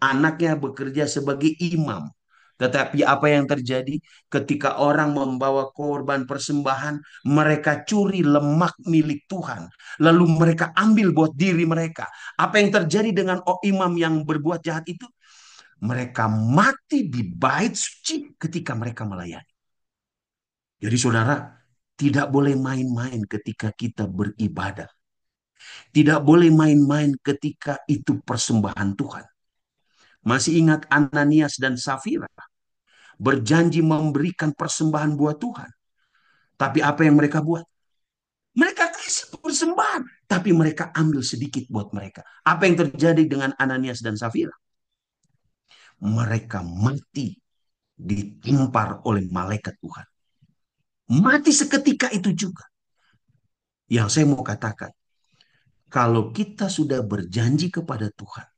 Anaknya bekerja sebagai imam. Tetapi apa yang terjadi ketika orang membawa korban persembahan, mereka curi lemak milik Tuhan. Lalu mereka ambil buat diri mereka. Apa yang terjadi dengan imam yang berbuat jahat itu? Mereka mati di bait suci ketika mereka melayani. Jadi saudara, tidak boleh main-main ketika kita beribadah. Tidak boleh main-main ketika itu persembahan Tuhan. Masih ingat Ananias dan Safira berjanji memberikan persembahan buat Tuhan. Tapi apa yang mereka buat? Mereka kasih persembahan, tapi mereka ambil sedikit buat mereka. Apa yang terjadi dengan Ananias dan Safira? Mereka mati ditampar oleh malaikat Tuhan. Mati seketika itu juga. Yang saya mau katakan, kalau kita sudah berjanji kepada Tuhan,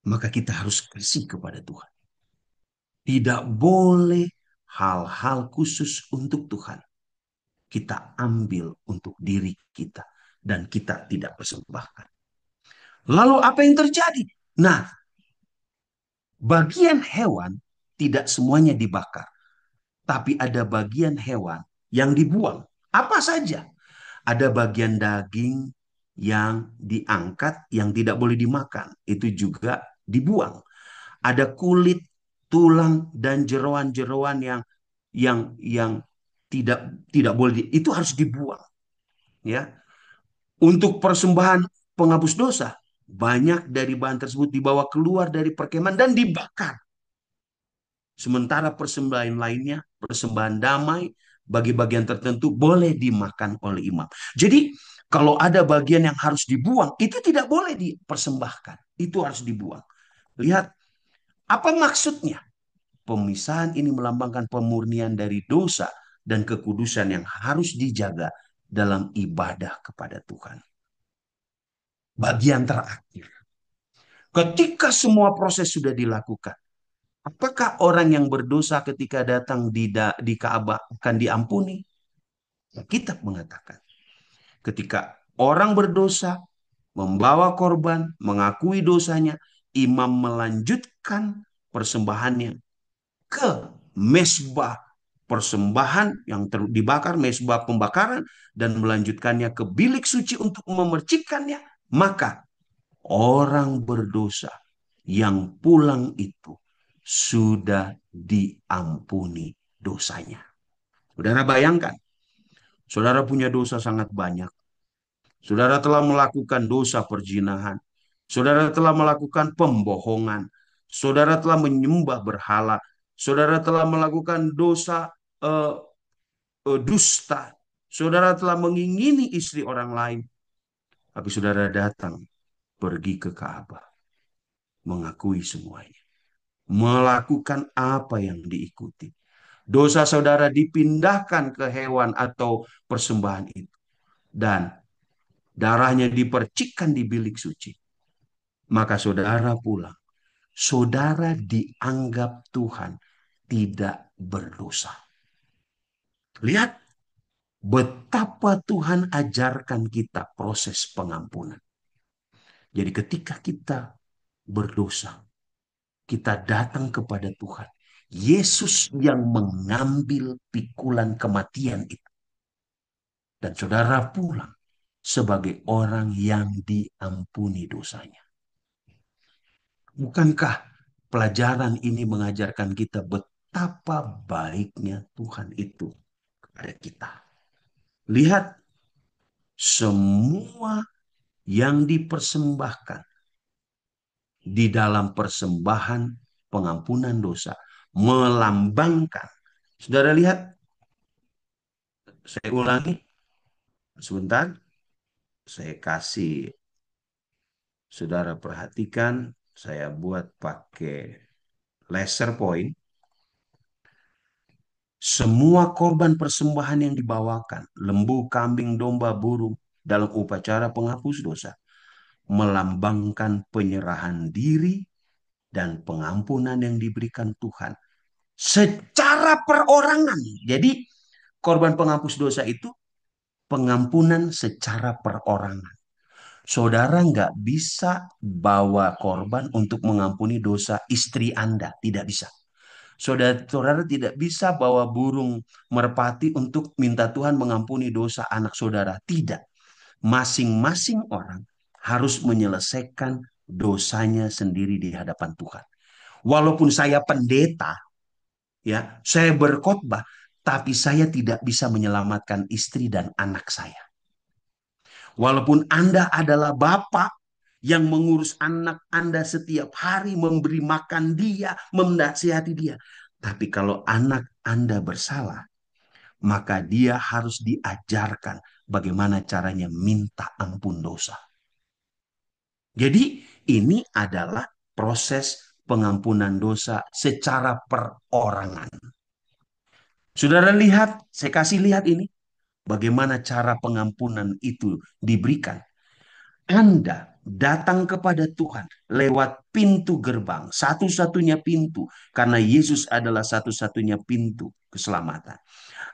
maka kita harus kasih kepada Tuhan. Tidak boleh hal-hal khusus untuk Tuhan kita ambil untuk diri kita dan kita tidak persembahkan. Lalu apa yang terjadi? Nah, bagian hewan tidak semuanya dibakar, tapi ada bagian hewan yang dibuang. Apa saja? Ada bagian daging yang diangkat yang tidak boleh dimakan, itu juga dibuang. Ada kulit, tulang dan jeroan-jeroan yang tidak boleh itu harus dibuang, ya. Untuk persembahan penghapus dosa, banyak dari bahan tersebut dibawa keluar dari perkemahan dan dibakar. Sementara persembahan lainnya, persembahan damai bagi bagian tertentu boleh dimakan oleh imam. Jadi kalau ada bagian yang harus dibuang, itu tidak boleh dipersembahkan. Itu harus dibuang. Lihat, apa maksudnya? Pemisahan ini melambangkan pemurnian dari dosa dan kekudusan yang harus dijaga dalam ibadah kepada Tuhan. Bagian terakhir. Ketika semua proses sudah dilakukan, apakah orang yang berdosa ketika datang di Ka'bah akan diampuni? Kitab mengatakan, ketika orang berdosa membawa korban, mengakui dosanya, imam melanjutkan persembahannya ke mesbah persembahan yang dibakar, mesbah pembakaran, dan melanjutkannya ke bilik suci untuk memercikannya, maka orang berdosa yang pulang itu sudah diampuni dosanya. Saudara bayangkan, saudara punya dosa sangat banyak. Saudara telah melakukan dosa perzinahan. Saudara telah melakukan pembohongan. Saudara telah menyembah berhala. Saudara telah melakukan dosa dusta. Saudara telah mengingini istri orang lain. Tapi saudara datang pergi ke Ka'bah. Mengakui semuanya. Melakukan apa yang diikuti. Dosa saudara dipindahkan ke hewan atau persembahan itu. Dan darahnya dipercikkan di bilik suci. Maka saudara pulang. Saudara dianggap Tuhan tidak berdosa. Lihat betapa Tuhan ajarkan kita proses pengampunan. Jadi ketika kita berdosa, kita datang kepada Tuhan. Yesus yang mengambil pikulan kematian itu. Dan saudara pulang sebagai orang yang diampuni dosanya. Bukankah pelajaran ini mengajarkan kita betapa baiknya Tuhan itu kepada kita? Lihat, semua yang dipersembahkan di dalam persembahan pengampunan dosa melambangkan. Saudara lihat, saya ulangi sebentar. Saya kasih saudara perhatikan, saya buat pakai laser point. Semua korban persembahan yang dibawakan, lembu, kambing, domba, burung, dalam upacara penghapus dosa, melambangkan penyerahan diri dan pengampunan yang diberikan Tuhan secara perorangan. Jadi korban penghapus dosa itu pengampunan secara perorangan. Saudara nggak bisa bawa korban untuk mengampuni dosa istri Anda. Tidak bisa. Saudara tidak bisa bawa burung merpati untuk minta Tuhan mengampuni dosa anak saudara. Tidak. Masing-masing orang harus menyelesaikan dosanya sendiri di hadapan Tuhan. Walaupun saya pendeta, ya, saya berkhotbah, tapi saya tidak bisa menyelamatkan istri dan anak saya. Walaupun Anda adalah bapak yang mengurus anak Anda setiap hari, memberi makan dia, menasihati dia. Tapi kalau anak Anda bersalah, maka dia harus diajarkan bagaimana caranya minta ampun dosa. Jadi ini adalah proses pengampunan dosa secara perorangan. Saudara lihat, saya kasih lihat ini. Bagaimana cara pengampunan itu diberikan. Anda datang kepada Tuhan lewat pintu gerbang, satu-satunya pintu, karena Yesus adalah satu-satunya pintu keselamatan.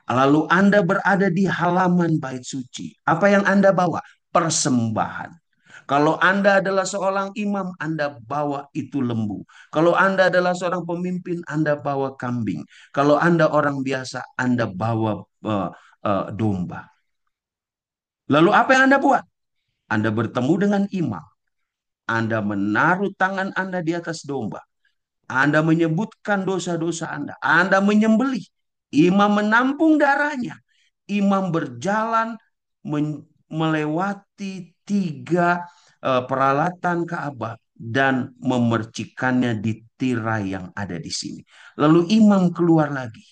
Lalu Anda berada di halaman bait suci. Apa yang Anda bawa? Persembahan. Kalau Anda adalah seorang imam, Anda bawa itu lembu. Kalau Anda adalah seorang pemimpin, Anda bawa kambing. Kalau Anda orang biasa, Anda bawa domba. Lalu apa yang Anda buat? Anda bertemu dengan imam. Anda menaruh tangan Anda di atas domba. Anda menyebutkan dosa-dosa Anda. Anda menyembelih. Imam menampung darahnya. Imam berjalan melewati tiga peralatan Ka'bah dan memercikannya di tirai yang ada di sini. Lalu imam keluar lagi.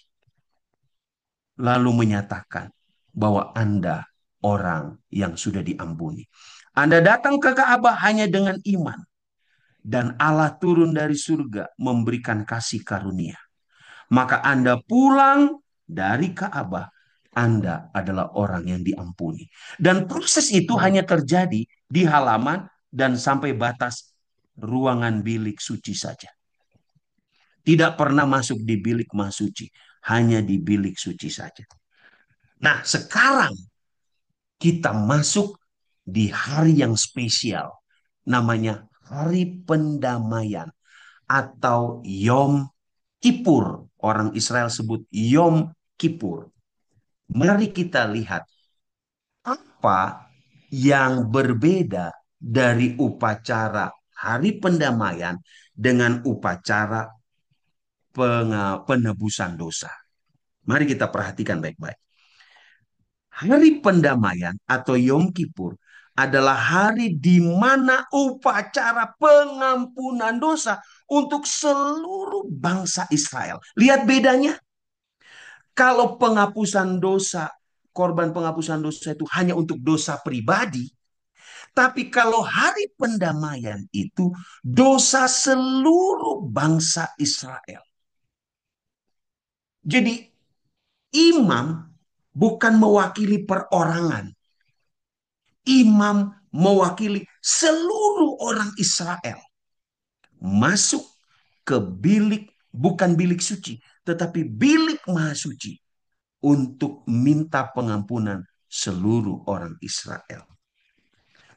Lalu menyatakan bahwa Anda orang yang sudah diampuni. Anda datang ke Ka'bah hanya dengan iman. Dan Allah turun dari surga memberikan kasih karunia. Maka Anda pulang dari Ka'bah, Anda adalah orang yang diampuni. Dan proses itu hanya terjadi di halaman dan sampai batas ruangan bilik suci saja. Tidak pernah masuk di bilik maha suci, hanya di bilik suci saja. Nah, sekarang kita masuk di hari yang spesial. Namanya Hari Pendamaian atau Yom Kippur. Orang Israel sebut Yom Kippur. Mari kita lihat apa yang berbeda dari upacara Hari Pendamaian dengan upacara penebusan dosa. Mari kita perhatikan baik-baik. Hari Pendamaian atau Yom Kippur adalah hari di mana upacara pengampunan dosa untuk seluruh bangsa Israel. Lihat bedanya. Kalau penghapusan dosa, korban penghapusan dosa itu hanya untuk dosa pribadi. Tapi kalau hari pendamaian itu dosa seluruh bangsa Israel. Jadi imam bukan mewakili perorangan. Imam mewakili seluruh orang Israel. Masuk ke bilik, bukan bilik suci, tetapi bilik maha suci. Untuk minta pengampunan seluruh orang Israel.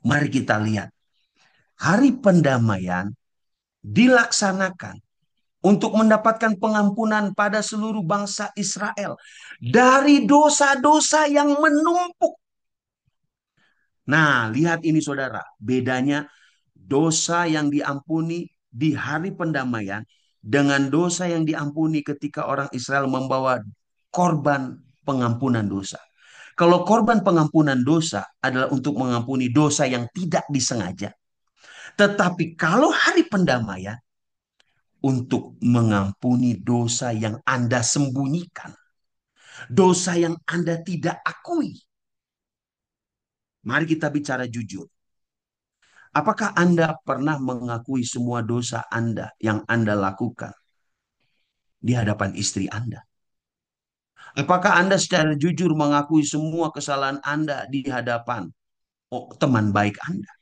Mari kita lihat. Hari pendamaian dilaksanakan untuk mendapatkan pengampunan pada seluruh bangsa Israel. Dari dosa-dosa yang menumpuk. Nah, lihat ini saudara. Bedanya dosa yang diampuni di hari pendamaian dengan dosa yang diampuni ketika orang Israel membawa korban pengampunan dosa. Kalau korban pengampunan dosa adalah untuk mengampuni dosa yang tidak disengaja. Tetapi kalau hari pendamaian untuk mengampuni dosa yang Anda sembunyikan. Dosa yang Anda tidak akui. Mari kita bicara jujur. Apakah Anda pernah mengakui semua dosa Anda yang Anda lakukan di hadapan istri Anda? Apakah Anda secara jujur mengakui semua kesalahan Anda di hadapan teman baik Anda?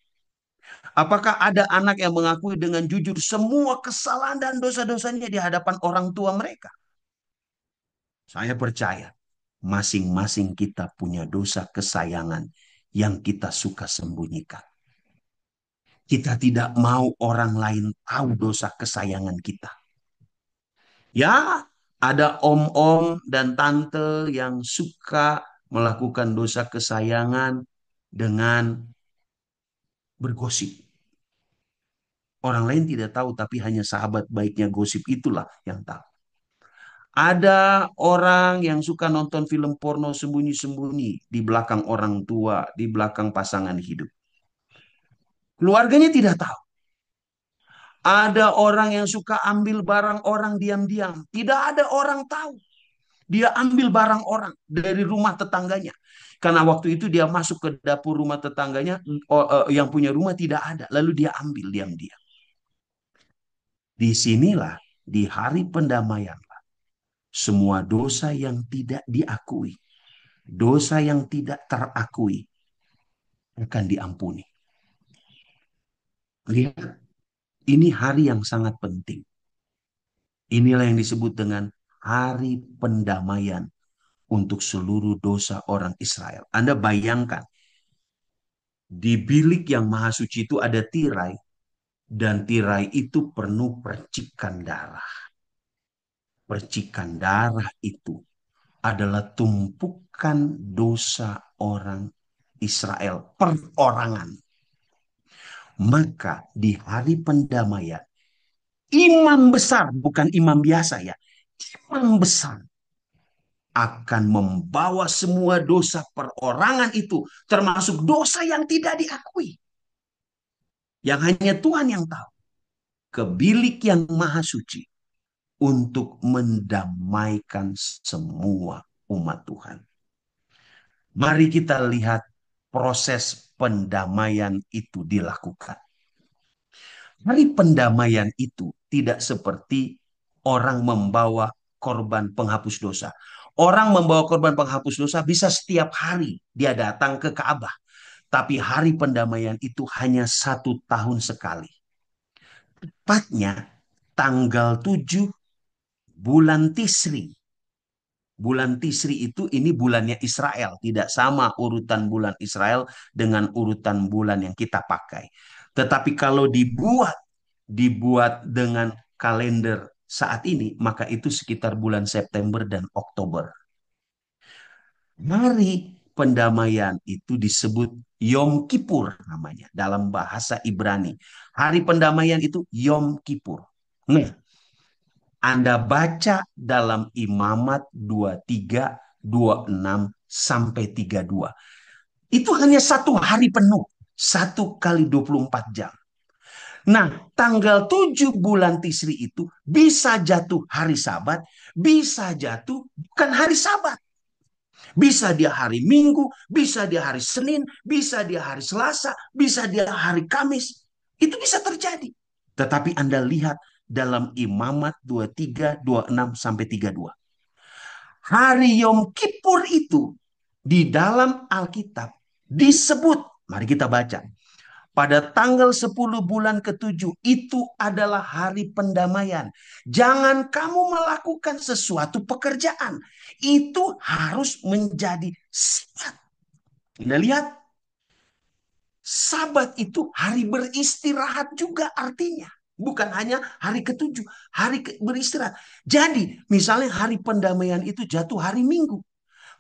Apakah ada anak yang mengakui dengan jujur semua kesalahan dan dosa-dosanya di hadapan orang tua mereka? Saya percaya masing-masing kita punya dosa kesayangan yang kita suka sembunyikan. Kita tidak mau orang lain tahu dosa kesayangan kita. Ya, ada om-om dan tante yang suka melakukan dosa kesayangan dengan bergosip. Orang lain tidak tahu, tapi hanya sahabat baiknya gosip itulah yang tahu. Ada orang yang suka nonton film porno sembunyi-sembunyi di belakang orang tua, di belakang pasangan hidup. Keluarganya tidak tahu. Ada orang yang suka ambil barang orang diam-diam. Tidak ada orang tahu. Dia ambil barang orang dari rumah tetangganya. Karena waktu itu dia masuk ke dapur rumah tetangganya, yang punya rumah tidak ada. Lalu dia ambil diam-diam. Disinilah di hari pendamaian. Semua dosa yang tidak diakui, dosa yang tidak terakui akan diampuni. Lihat, ini hari yang sangat penting. Inilah yang disebut dengan hari pendamaian untuk seluruh dosa orang Israel. Anda bayangkan, di bilik yang maha suci itu ada tirai, dan tirai itu penuh percikan darah. Percikan darah itu adalah tumpukan dosa orang Israel perorangan. Maka di hari pendamaian, imam besar, bukan imam biasa ya, imam besar akan membawa semua dosa perorangan itu, termasuk dosa yang tidak diakui, yang hanya Tuhan yang tahu, ke bilik yang maha suci untuk mendamaikan semua umat Tuhan. Mari kita lihat proses pendamaian itu dilakukan. Hari pendamaian itu tidak seperti orang membawa korban penghapus dosa. Orang membawa korban penghapus dosa bisa setiap hari dia datang ke Ka'bah. Tapi hari pendamaian itu hanya 1 tahun sekali. Tepatnya tanggal 7 bulan Tisri. Bulan Tisri itu ini bulannya Israel. Tidak sama urutan bulan Israel dengan urutan bulan yang kita pakai. Tetapi kalau dibuat dengan kalender saat ini, maka itu sekitar bulan September dan Oktober. Hari pendamaian itu disebut Yom Kippur namanya dalam bahasa Ibrani. Hari pendamaian itu Yom Kippur. Nah, Anda baca dalam Imamat 23, 26 sampai 32. Itu hanya 1 hari penuh. 1 kali 24 jam. Nah, tanggal 7 bulan Tisri itu bisa jatuh hari Sabat, bisa jatuh bukan hari Sabat. Bisa dia hari Minggu, bisa dia hari Senin, bisa dia hari Selasa, bisa dia hari Kamis. Itu bisa terjadi. Tetapi Anda lihat dalam Imamat 23, 26 sampai 32. Hari Yom Kippur itu di dalam Alkitab disebut, mari kita baca. Pada tanggal 10 bulan ke-7 itu adalah hari pendamaian. Jangan kamu melakukan sesuatu pekerjaan. Itu harus menjadi sabat. Anda lihat, sabat itu hari beristirahat juga artinya. Bukan hanya hari ke-7, hari beristirahat. Jadi misalnya hari pendamaian itu jatuh hari Minggu.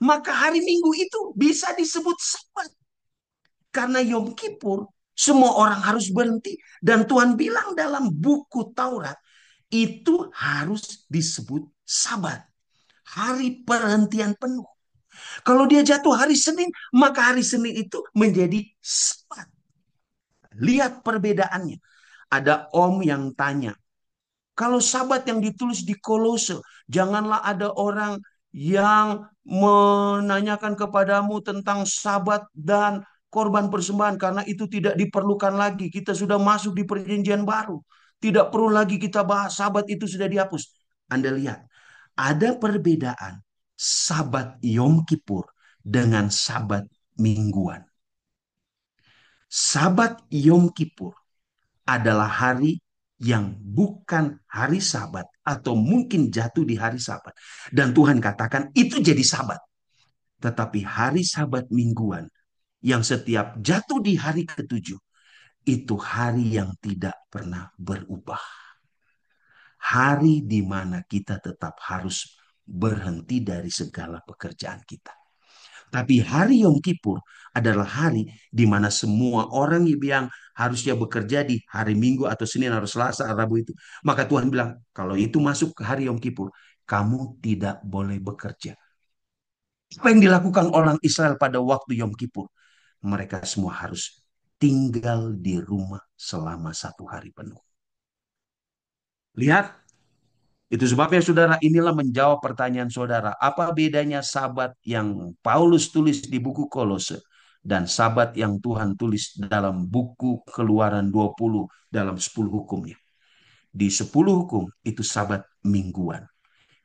Maka hari Minggu itu bisa disebut sabat. Karena Yom Kippur, semua orang harus berhenti. Dan Tuhan bilang dalam buku Taurat, itu harus disebut sabat. Hari perhentian penuh. Kalau dia jatuh hari Senin, maka hari Senin itu menjadi sabat. Lihat perbedaannya. Ada om yang tanya, kalau sabat yang ditulis di Kolose, janganlah ada orang yang menanyakan kepadamu tentang sabat dan korban persembahan karena itu tidak diperlukan lagi. Kita sudah masuk di perjanjian baru. Tidak perlu lagi kita bahas sabat itu sudah dihapus. Anda lihat, ada perbedaan sabat Yom Kippur dengan sabat mingguan. Sabat Yom Kippur adalah hari yang bukan hari Sabat atau mungkin jatuh di hari Sabat. Dan Tuhan katakan itu jadi Sabat. Tetapi hari Sabat mingguan yang setiap jatuh di hari ke-7 itu hari yang tidak pernah berubah. Hari di mana kita tetap harus berhenti dari segala pekerjaan kita. Tapi hari Yom Kippur adalah hari di mana semua orang yang harusnya bekerja di hari Minggu atau Senin atau Selasa atau Rabu itu. Maka Tuhan bilang, kalau itu masuk ke hari Yom Kippur, kamu tidak boleh bekerja. Apa yang dilakukan orang Israel pada waktu Yom Kippur? Mereka semua harus tinggal di rumah selama 1 hari penuh. Lihat, itu sebabnya saudara, inilah menjawab pertanyaan saudara. Apa bedanya sabat yang Paulus tulis di buku Kolose dan sabat yang Tuhan tulis dalam buku Keluaran 20 dalam 10 hukumnya. Di 10 hukum itu sabat mingguan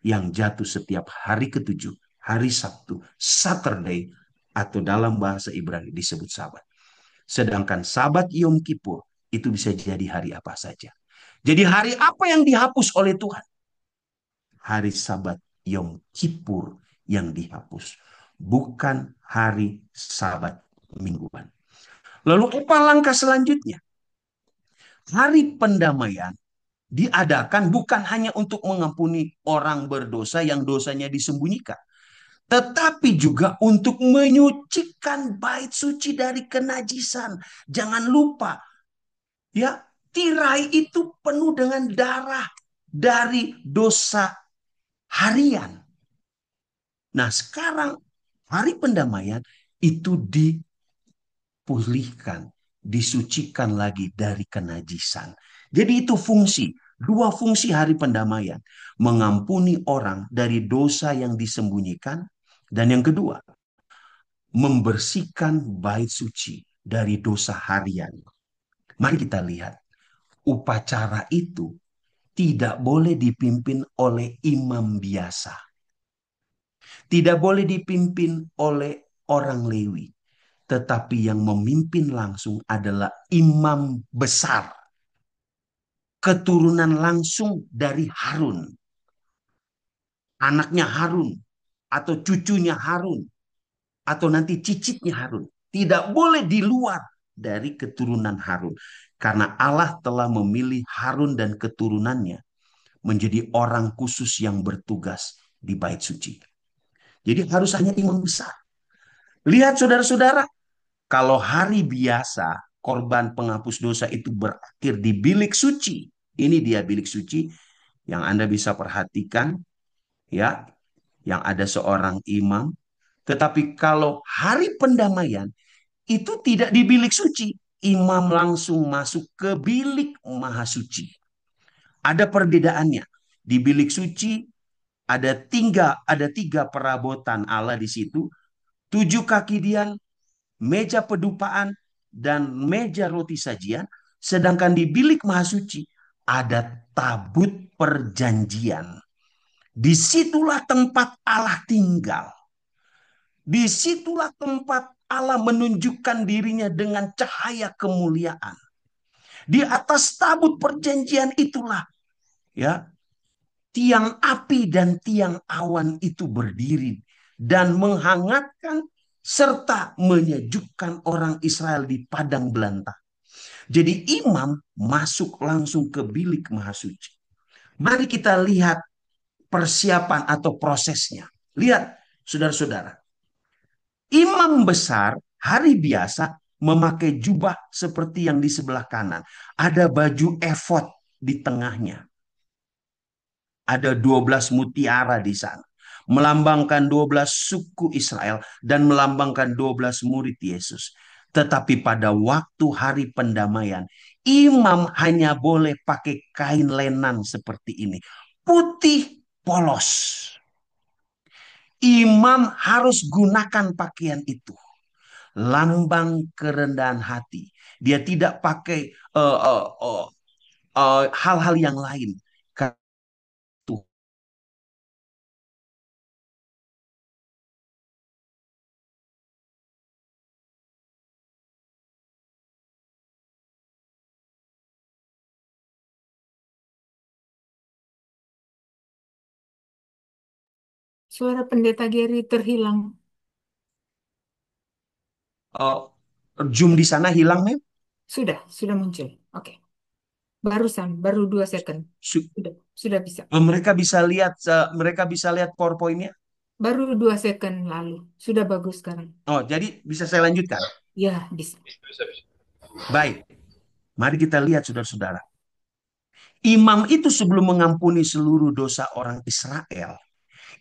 yang jatuh setiap hari ke-7, hari Sabtu, Saturday, atau dalam bahasa Ibrani disebut sabat. Sedangkan sabat Yom Kippur itu bisa jadi hari apa saja. Jadi hari apa yang dihapus oleh Tuhan? Hari Sabat Yom Kippur yang dihapus. Bukan hari Sabat mingguan. Lalu apa langkah selanjutnya? Hari pendamaian diadakan bukan hanya untuk mengampuni orang berdosa yang dosanya disembunyikan, tetapi juga untuk menyucikan bait suci dari kenajisan. Jangan lupa, ya, tirai itu penuh dengan darah dari dosa harian. Nah, sekarang hari pendamaian itu dipulihkan, disucikan lagi dari kenajisan. Jadi itu dua fungsi hari pendamaian. Mengampuni orang dari dosa yang disembunyikan. Dan yang kedua, membersihkan bait suci dari dosa harian. Mari kita lihat, upacara itu tidak boleh dipimpin oleh imam biasa. Tidak boleh dipimpin oleh orang Lewi. Tetapi yang memimpin langsung adalah imam besar. Keturunan langsung dari Harun. Anaknya Harun. Atau cucunya Harun. Atau nanti cicitnya Harun. Tidak boleh di luar dari keturunan Harun. Karena Allah telah memilih Harun dan keturunannya menjadi orang khusus yang bertugas di bait suci. Jadi harus hanya imam besar. Lihat saudara-saudara, kalau hari biasa korban penghapus dosa itu berakhir di bilik suci. Ini dia bilik suci yang Anda bisa perhatikan, ya, yang ada seorang imam. Tetapi kalau hari pendamaian itu tidak di bilik suci, imam langsung masuk ke bilik maha suci. Ada perbedaannya. Di bilik suci ada tiga perabotan Allah di situ, 7 kaki dian, meja pedupaan, dan meja roti sajian. Sedangkan di bilik maha suci ada tabut perjanjian. Disitulah tempat Allah tinggal. Disitulah tempat Allah menunjukkan dirinya dengan cahaya kemuliaan. Di atas tabut perjanjian itulah, ya, tiang api dan tiang awan itu berdiri dan menghangatkan serta menyejukkan orang Israel di padang belantara. Jadi imam masuk langsung ke bilik maha suci. Mari kita lihat persiapan atau prosesnya. Lihat, saudara-saudara. Imam besar hari biasa memakai jubah seperti yang di sebelah kanan. Ada baju efod di tengahnya. Ada 12 mutiara di sana. Melambangkan 12 suku Israel dan melambangkan 12 murid Yesus. Tetapi pada waktu hari pendamaian, imam hanya boleh pakai kain lenan seperti ini. Putih polos. Imam harus gunakan pakaian itu. Lambang kerendahan hati. Dia tidak pakai hal-hal yang lain. Suara Pendeta Gary terhilang. Zoom di sana hilang, Mem? Sudah muncul. Oke. Barusan, baru 2 second. Sudah bisa. Mereka bisa lihat PowerPoint-nya. Baru 2 second lalu. Sudah bagus sekarang. Oh, jadi bisa saya lanjutkan? Ya, bisa. Baik, mari kita lihat saudara-saudara. Imam itu sebelum mengampuni seluruh dosa orang Israel,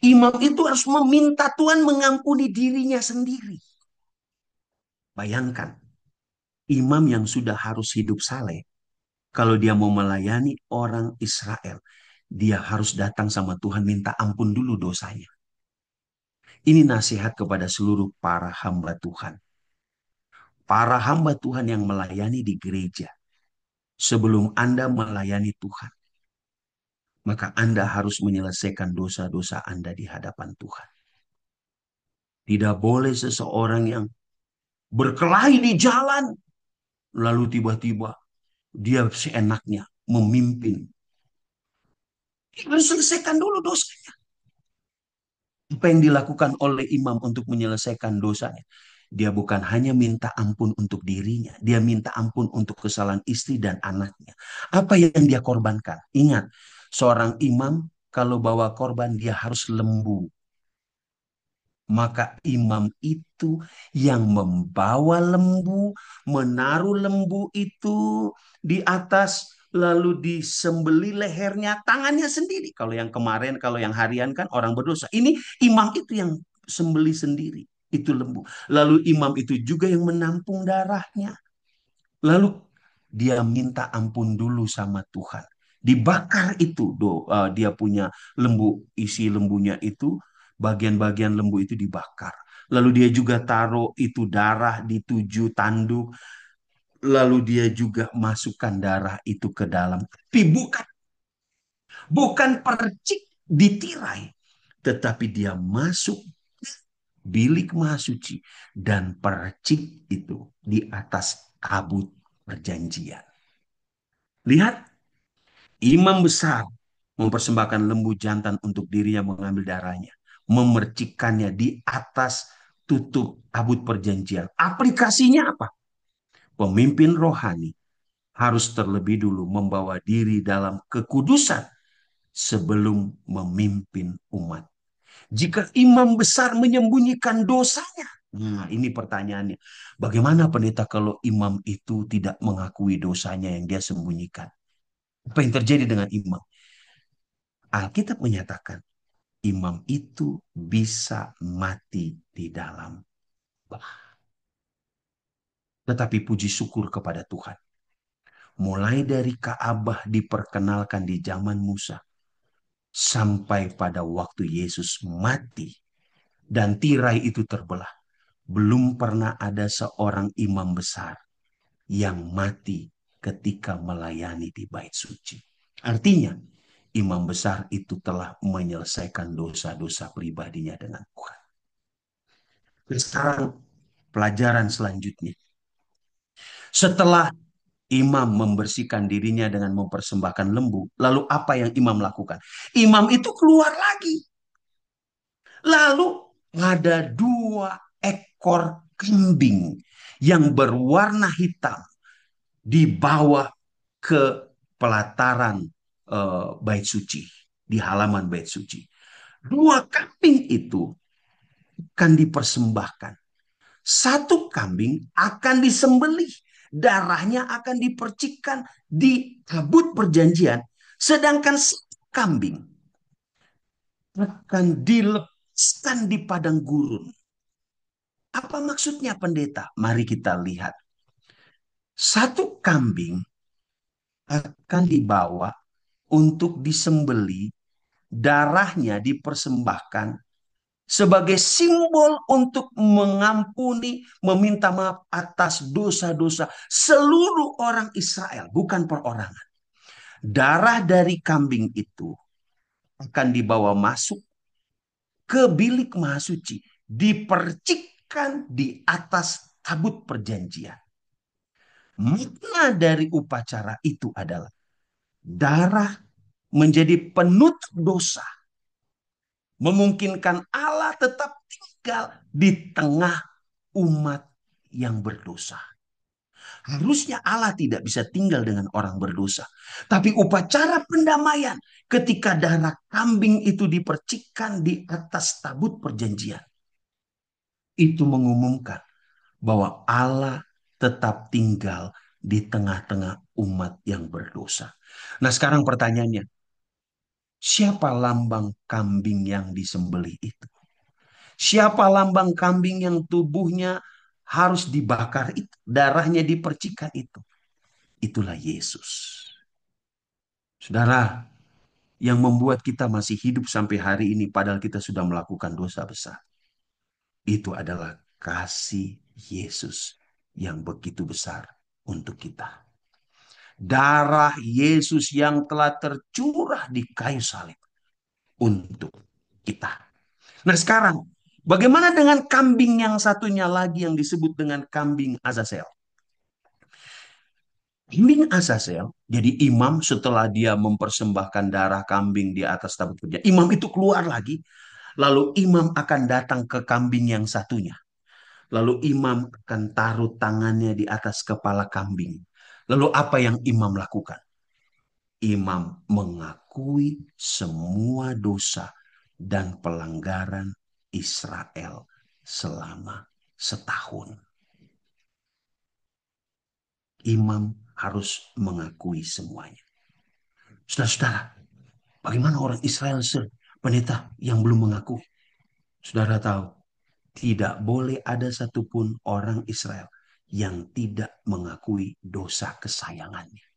imam itu harus meminta Tuhan mengampuni dirinya sendiri. Bayangkan, imam yang sudah harus hidup saleh, kalau dia mau melayani orang Israel, dia harus datang sama Tuhan minta ampun dulu dosanya. Ini nasihat kepada seluruh para hamba Tuhan. Para hamba Tuhan yang melayani di gereja. Sebelum Anda melayani Tuhan, maka Anda harus menyelesaikan dosa-dosa Anda di hadapan Tuhan. Tidak boleh seseorang yang berkelahi di jalan, lalu tiba-tiba dia seenaknya memimpin. Dia harus selesaikan dulu dosanya. Apa yang dilakukan oleh imam untuk menyelesaikan dosanya? Dia bukan hanya minta ampun untuk dirinya, dia minta ampun untuk kesalahan istri dan anaknya. Apa yang dia korbankan? Ingat, seorang imam kalau bawa korban dia harus lembu. Maka imam itu yang membawa lembu, menaruh lembu itu di atas, lalu disembeli lehernya, tangannya sendiri. Kalau yang kemarin, kalau yang harian kan orang berdosa. Ini imam itu yang sembeli sendiri, itu lembu. Lalu imam itu juga yang menampung darahnya. Lalu dia minta ampun dulu sama Tuhan. Dibakar itu, dia punya lembu, isi lembunya itu, bagian-bagian lembu itu dibakar. Lalu dia juga taruh itu darah di 7 tanduk. Lalu dia juga masukkan darah itu ke dalam. Tapi bukan percik ditirai. Tetapi dia masuk bilik maha suci dan percik itu di atas tabut perjanjian. Lihat, imam besar mempersembahkan lembu jantan untuk dirinya mengambil darahnya, memercikannya di atas tutup tabut perjanjian. Aplikasinya apa? Pemimpin rohani harus terlebih dulu membawa diri dalam kekudusan sebelum memimpin umat. Jika imam besar menyembunyikan dosanya, nah ini pertanyaannya. Bagaimana pendeta kalau imam itu tidak mengakui dosanya yang dia sembunyikan? Apa yang terjadi dengan imam? Alkitab menyatakan imam itu bisa mati di dalam bah. Tetapi puji syukur kepada Tuhan. Mulai dari Ka'bah diperkenalkan di zaman Musa sampai pada waktu Yesus mati dan tirai itu terbelah. Belum pernah ada seorang imam besar yang mati ketika melayani di bait suci. Artinya, imam besar itu telah menyelesaikan dosa-dosa pribadinya dengan Tuhan. Sekarang pelajaran selanjutnya. Setelah imam membersihkan dirinya dengan mempersembahkan lembu, lalu apa yang imam lakukan? Imam itu keluar lagi. Lalu ada 2 ekor kambing yang berwarna hitam dibawa ke pelataran bait suci, di halaman bait suci. 2 kambing itu akan dipersembahkan. 1 kambing akan disembelih, darahnya akan dipercikkan di tabut perjanjian, sedangkan 1 kambing akan dilepaskan di padang gurun. Apa maksudnya pendeta? Mari kita lihat. 1 kambing akan dibawa untuk disembeli, darahnya dipersembahkan sebagai simbol untuk mengampuni, meminta maaf atas dosa-dosa seluruh orang Israel, bukan perorangan. Darah dari kambing itu akan dibawa masuk ke bilik maha suci, dipercikkan di atas tabut perjanjian. Makna dari upacara itu adalah darah menjadi penutup dosa, memungkinkan Allah tetap tinggal di tengah umat yang berdosa. Harusnya Allah tidak bisa tinggal dengan orang berdosa. Tapi upacara pendamaian ketika darah kambing itu dipercikkan di atas tabut perjanjian, itu mengumumkan bahwa Allah tetap tinggal di tengah-tengah umat yang berdosa. Nah, sekarang pertanyaannya, siapa lambang kambing yang disembelih itu? Siapa lambang kambing yang tubuhnya harus dibakar itu, darahnya dipercikan itu? Itulah Yesus. Saudara, yang membuat kita masih hidup sampai hari ini padahal kita sudah melakukan dosa besar, itu adalah kasih Yesus yang begitu besar untuk kita. Darah Yesus yang telah tercurah di kayu salib untuk kita. Nah sekarang, bagaimana dengan kambing yang satunya lagi yang disebut dengan kambing Azazel? Kambing Azazel jadi imam setelah dia mempersembahkan darah kambing di atas tabut kerja. Imam itu keluar lagi, lalu imam akan datang ke kambing yang satunya. Lalu imam akan taruh tangannya di atas kepala kambing. Lalu apa yang imam lakukan? Imam mengakui semua dosa dan pelanggaran Israel selama setahun. Imam harus mengakui semuanya. Saudara-saudara, bagaimana orang Israel pendeta yang belum mengakui? Saudara tahu, tidak boleh ada satupun orang Israel yang tidak mengakui dosa kesayangannya.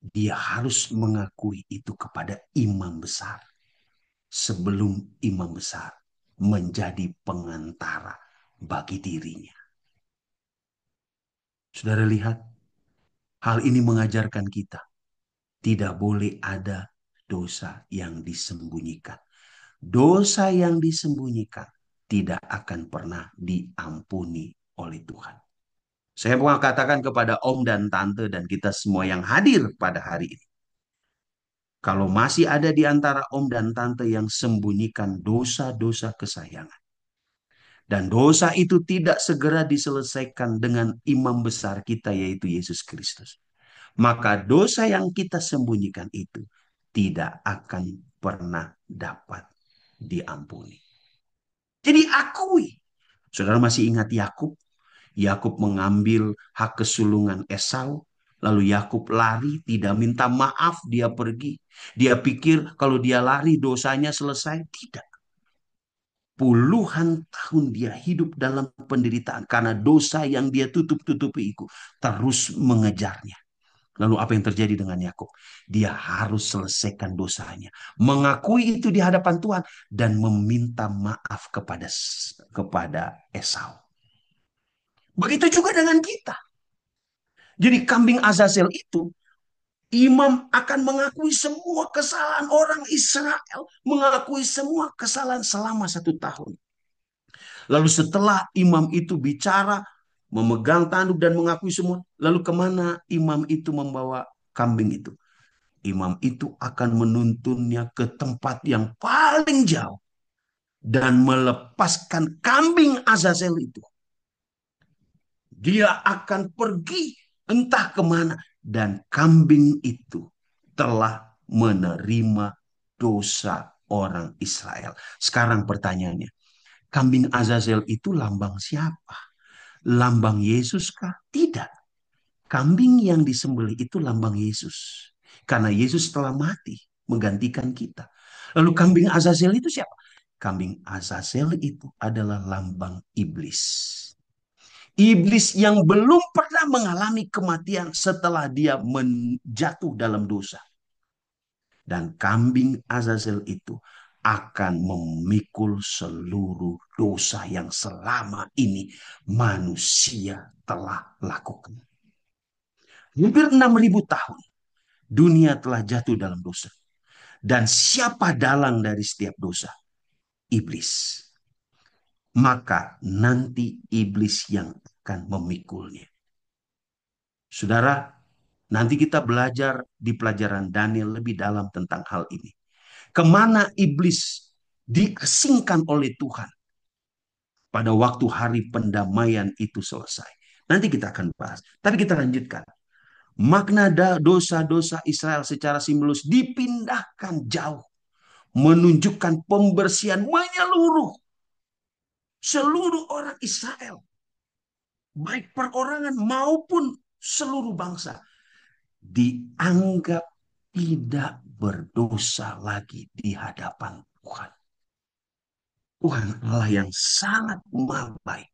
Dia harus mengakui itu kepada imam besar sebelum imam besar menjadi pengantara bagi dirinya. Saudara lihat, hal ini mengajarkan kita tidak boleh ada dosa yang disembunyikan. Dosa yang disembunyikan tidak akan pernah diampuni oleh Tuhan. Saya mau katakan kepada om dan tante dan kita semua yang hadir pada hari ini. Kalau masih ada di antara om dan tante yang sembunyikan dosa-dosa kesayangan. Dan dosa itu tidak segera diselesaikan dengan imam besar kita yaitu Yesus Kristus. Maka dosa yang kita sembunyikan itu tidak akan pernah dapat diampuni. Jadi akui. Saudara masih ingat Yakub? Yakub mengambil hak kesulungan Esau. Lalu Yakub lari, tidak minta maaf, dia pergi. Dia pikir kalau dia lari dosanya selesai. Tidak. Puluhan tahun dia hidup dalam penderitaan karena dosa yang dia tutup-tutupi itu terus mengejarnya. Lalu apa yang terjadi dengan Yakub? Dia harus selesaikan dosanya, mengakui itu di hadapan Tuhan dan meminta maaf kepada Esau. Begitu juga dengan kita. Jadi kambing Azazel itu, imam akan mengakui semua kesalahan orang Israel, mengakui semua kesalahan selama 1 tahun. Lalu setelah imam itu bicara, memegang tanduk dan mengakui semua, lalu kemana imam itu membawa kambing itu? Imam itu akan menuntunnya ke tempat yang paling jauh dan melepaskan kambing Azazel itu. Dia akan pergi entah kemana dan kambing itu telah menerima dosa orang Israel. Sekarang pertanyaannya, kambing Azazel itu lambang siapa? Lambang Yesus kah? Tidak. Kambing yang disembelih itu lambang Yesus. Karena Yesus telah mati menggantikan kita. Lalu kambing Azazel itu siapa? Kambing Azazel itu adalah lambang iblis. Iblis yang belum pernah mengalami kematian setelah dia menjatuh dalam dosa. Dan kambing Azazel itu akan memikul seluruh dosa yang selama ini manusia telah lakukan. Hampir 6.000 tahun dunia telah jatuh dalam dosa. Dan siapa dalang dari setiap dosa? Iblis. Maka nanti iblis yang akan memikulnya. Saudara, nanti kita belajar di pelajaran Daniel lebih dalam tentang hal ini. Kemana iblis diasingkan oleh Tuhan pada waktu hari pendamaian itu selesai. Nanti kita akan bahas. Tapi kita lanjutkan. Makna dosa-dosa Israel secara simbolis dipindahkan jauh. Menunjukkan pembersihan menyeluruh. Seluruh orang Israel. Baik perorangan maupun seluruh bangsa. Dianggap tidak berdosa lagi di hadapan Tuhan. Tuhan Allah yang sangat maha baik.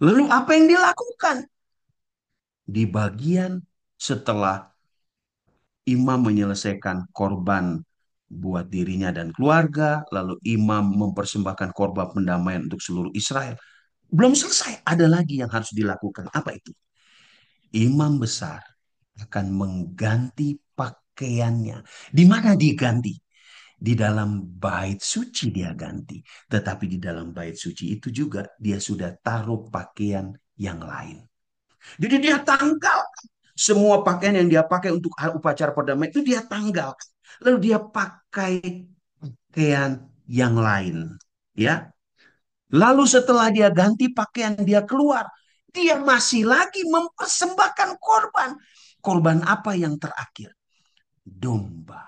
Lalu apa yang dilakukan? Di bagian setelah imam menyelesaikan korban buat dirinya dan keluarga, lalu imam mempersembahkan korban pendamaian untuk seluruh Israel. Belum selesai, ada lagi yang harus dilakukan. Apa itu? Imam besar akan mengganti pakaiannya. Di mana diganti? Di dalam bait suci dia ganti. Tetapi di dalam bait suci itu juga dia sudah taruh pakaian yang lain. Jadi dia tanggal Semua pakaian yang dia pakai untuk upacara perdamaian itu dia tanggalkan. Lalu dia pakai pakaian yang lain. Ya. Lalu setelah dia ganti pakaian, dia keluar. Dia masih lagi mempersembahkan korban. Korban apa yang terakhir? Domba.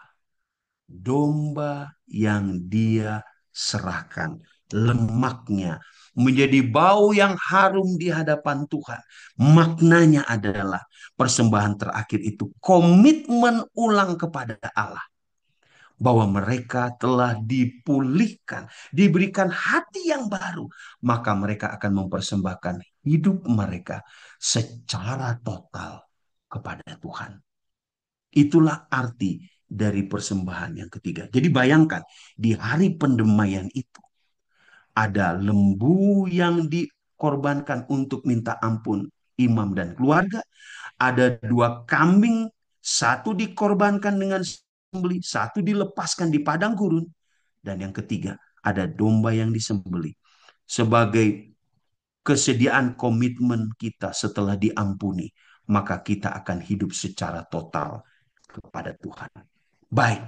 Domba yang dia serahkan. Lemaknya menjadi bau yang harum di hadapan Tuhan. Maknanya adalah persembahan terakhir itu komitmen ulang kepada Allah. Bahwa mereka telah dipulihkan, diberikan hati yang baru, maka mereka akan mempersembahkan hidup mereka secara total kepada Tuhan. Itulah arti dari persembahan yang ketiga. Jadi bayangkan, di hari pendamaian itu, ada lembu yang dikorbankan untuk minta ampun imam dan keluarga, ada 2 kambing, satu dikorbankan dengan sembelih, satu dilepaskan di padang gurun, dan yang ketiga ada domba yang disembelih sebagai kesediaan komitmen kita setelah diampuni, maka kita akan hidup secara total kepada Tuhan. Baik,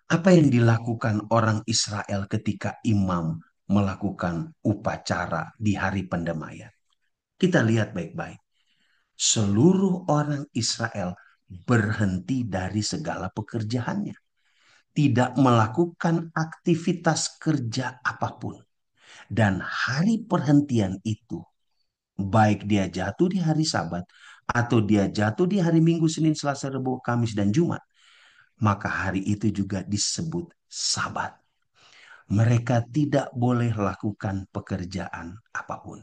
apa yang dilakukan orang Israel ketika imam melakukan upacara di hari pendamaian? Kita lihat baik-baik. Seluruh orang Israel berhenti dari segala pekerjaannya. Tidak melakukan aktivitas kerja apapun. Dan hari perhentian itu, baik dia jatuh di hari Sabat, atau dia jatuh di hari Minggu, Senin, Selasa, Rabu, Kamis, dan Jumat, maka hari itu juga disebut Sabat. Mereka tidak boleh lakukan pekerjaan apapun.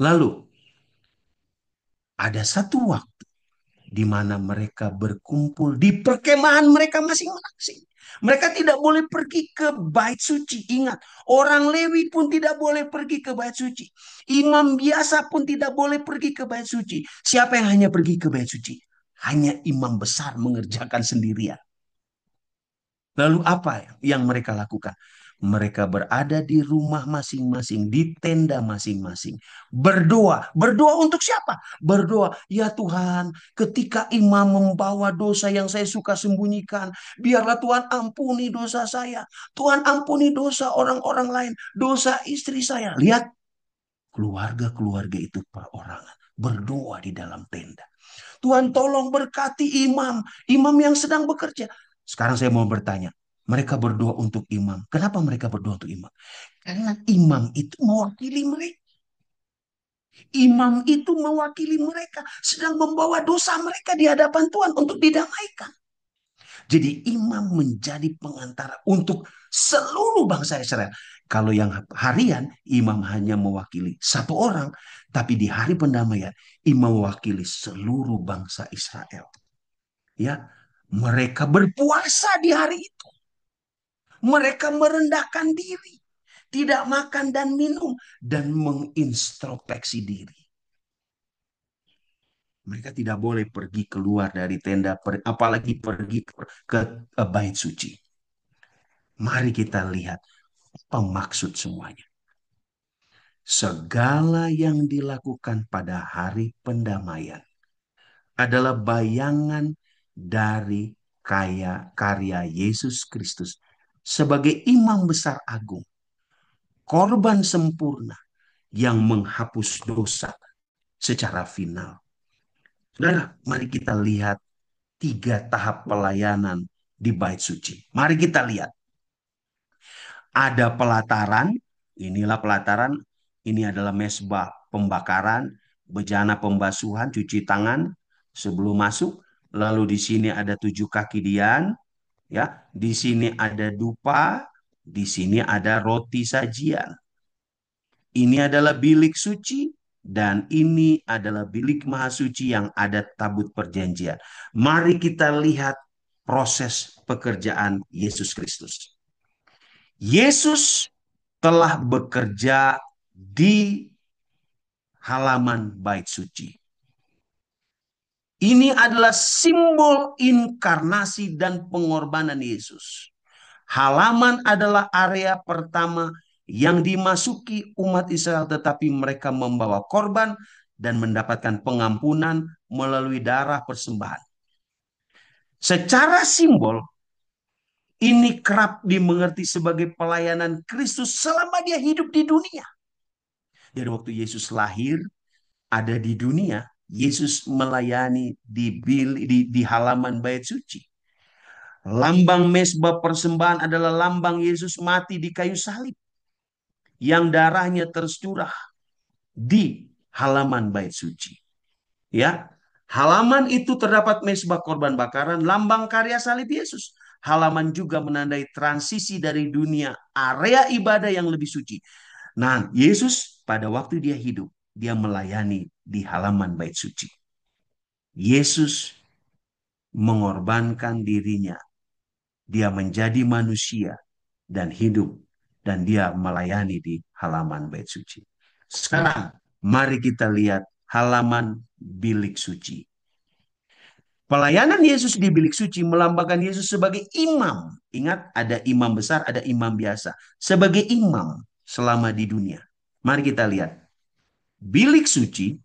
Lalu, ada satu waktu di mana mereka berkumpul di perkemahan mereka masing-masing. Mereka tidak boleh pergi ke bait suci. Ingat, orang Lewi pun tidak boleh pergi ke bait suci. Imam biasa pun tidak boleh pergi ke bait suci. Siapa yang hanya pergi ke bait suci? Hanya imam besar mengerjakan sendirian. Lalu apa yang mereka lakukan? Mereka berada di rumah masing-masing, di tenda masing-masing. Berdoa. Berdoa untuk siapa? Berdoa, ya Tuhan, ketika imam membawa dosa yang saya suka sembunyikan, biarlah Tuhan ampuni dosa saya. Tuhan ampuni dosa orang-orang lain, dosa istri saya. Lihat, keluarga-keluarga itu perorangan. Berdoa di dalam tenda. Tuhan tolong berkati imam, imam yang sedang bekerja. Sekarang saya mau bertanya, mereka berdoa untuk imam. Kenapa mereka berdoa untuk imam? Karena imam itu mewakili mereka. Imam itu mewakili mereka, sedang membawa dosa mereka di hadapan Tuhan untuk didamaikan. Jadi imam menjadi pengantara untuk seluruh bangsa Israel. Kalau yang harian, imam hanya mewakili satu orang. Tapi di hari pendamaian, imam mewakili seluruh bangsa Israel. Ya, mereka berpuasa di hari itu. Mereka merendahkan diri, tidak makan dan minum, dan mengintrospeksi diri. Mereka tidak boleh pergi keluar dari tenda, apalagi pergi ke bait suci. Mari kita lihat apa maksud semuanya. Segala yang dilakukan pada hari pendamaian adalah bayangan dari karya Yesus Kristus sebagai imam besar agung, korban sempurna yang menghapus dosa secara final. Saudara, mari kita lihat 3 tahap pelayanan di bait suci. Mari kita lihat. Ada pelataran, inilah pelataran, ini adalah mesbah pembakaran, bejana pembasuhan, cuci tangan sebelum masuk. Lalu di sini ada 7 kaki dian, ya. Di sini ada dupa, di sini ada roti sajian. Ini adalah bilik suci, dan ini adalah bilik maha suci yang ada tabut perjanjian. Mari kita lihat proses pekerjaan Yesus Kristus. Yesus telah bekerja di halaman bait suci. Ini adalah simbol inkarnasi dan pengorbanan Yesus. Halaman adalah area pertama yang dimasuki umat Israel, tetapi mereka membawa korban dan mendapatkan pengampunan melalui darah persembahan. Secara simbol, ini kerap dimengerti sebagai pelayanan Kristus selama dia hidup di dunia. Dari waktu Yesus lahir, ada di dunia, Yesus melayani di halaman bait suci. Lambang mesbah persembahan adalah lambang Yesus mati di kayu salib, yang darahnya tercurah di halaman bait suci. Ya, halaman itu terdapat mesbah korban bakaran, lambang karya salib Yesus. Halaman juga menandai transisi dari dunia area ibadah yang lebih suci. Nah, Yesus pada waktu dia hidup, dia melayani di halaman bait suci. Yesus mengorbankan dirinya. Dia menjadi manusia dan hidup, dan dia melayani di halaman bait suci. Sekarang mari kita lihat halaman bilik suci. Pelayanan Yesus di bilik suci melambangkan Yesus sebagai imam. Ingat, ada imam besar, ada imam biasa. Sebagai imam selama di dunia. Mari kita lihat. Bilik suci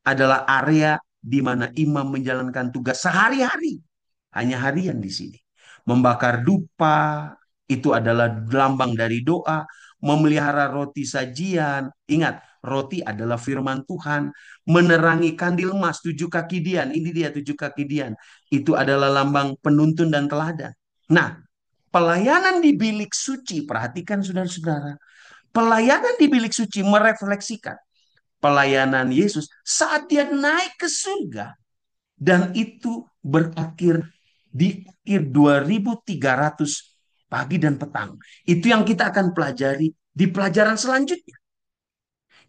adalah area di mana imam menjalankan tugas sehari-hari. Hanya harian di sini. Membakar dupa, itu adalah lambang dari doa. Memelihara roti sajian. Ingat, roti adalah firman Tuhan. Menerangi kandil emas 7 kaki dian. Ini dia 7 kaki dian. Itu adalah lambang penuntun dan teladan. Nah, pelayanan di bilik suci, perhatikan saudara-saudara. Pelayanan di bilik suci merefleksikan pelayanan Yesus saat dia naik ke surga. Dan itu berakhir di akhir 2300 pagi dan petang. Itu yang kita akan pelajari di pelajaran selanjutnya.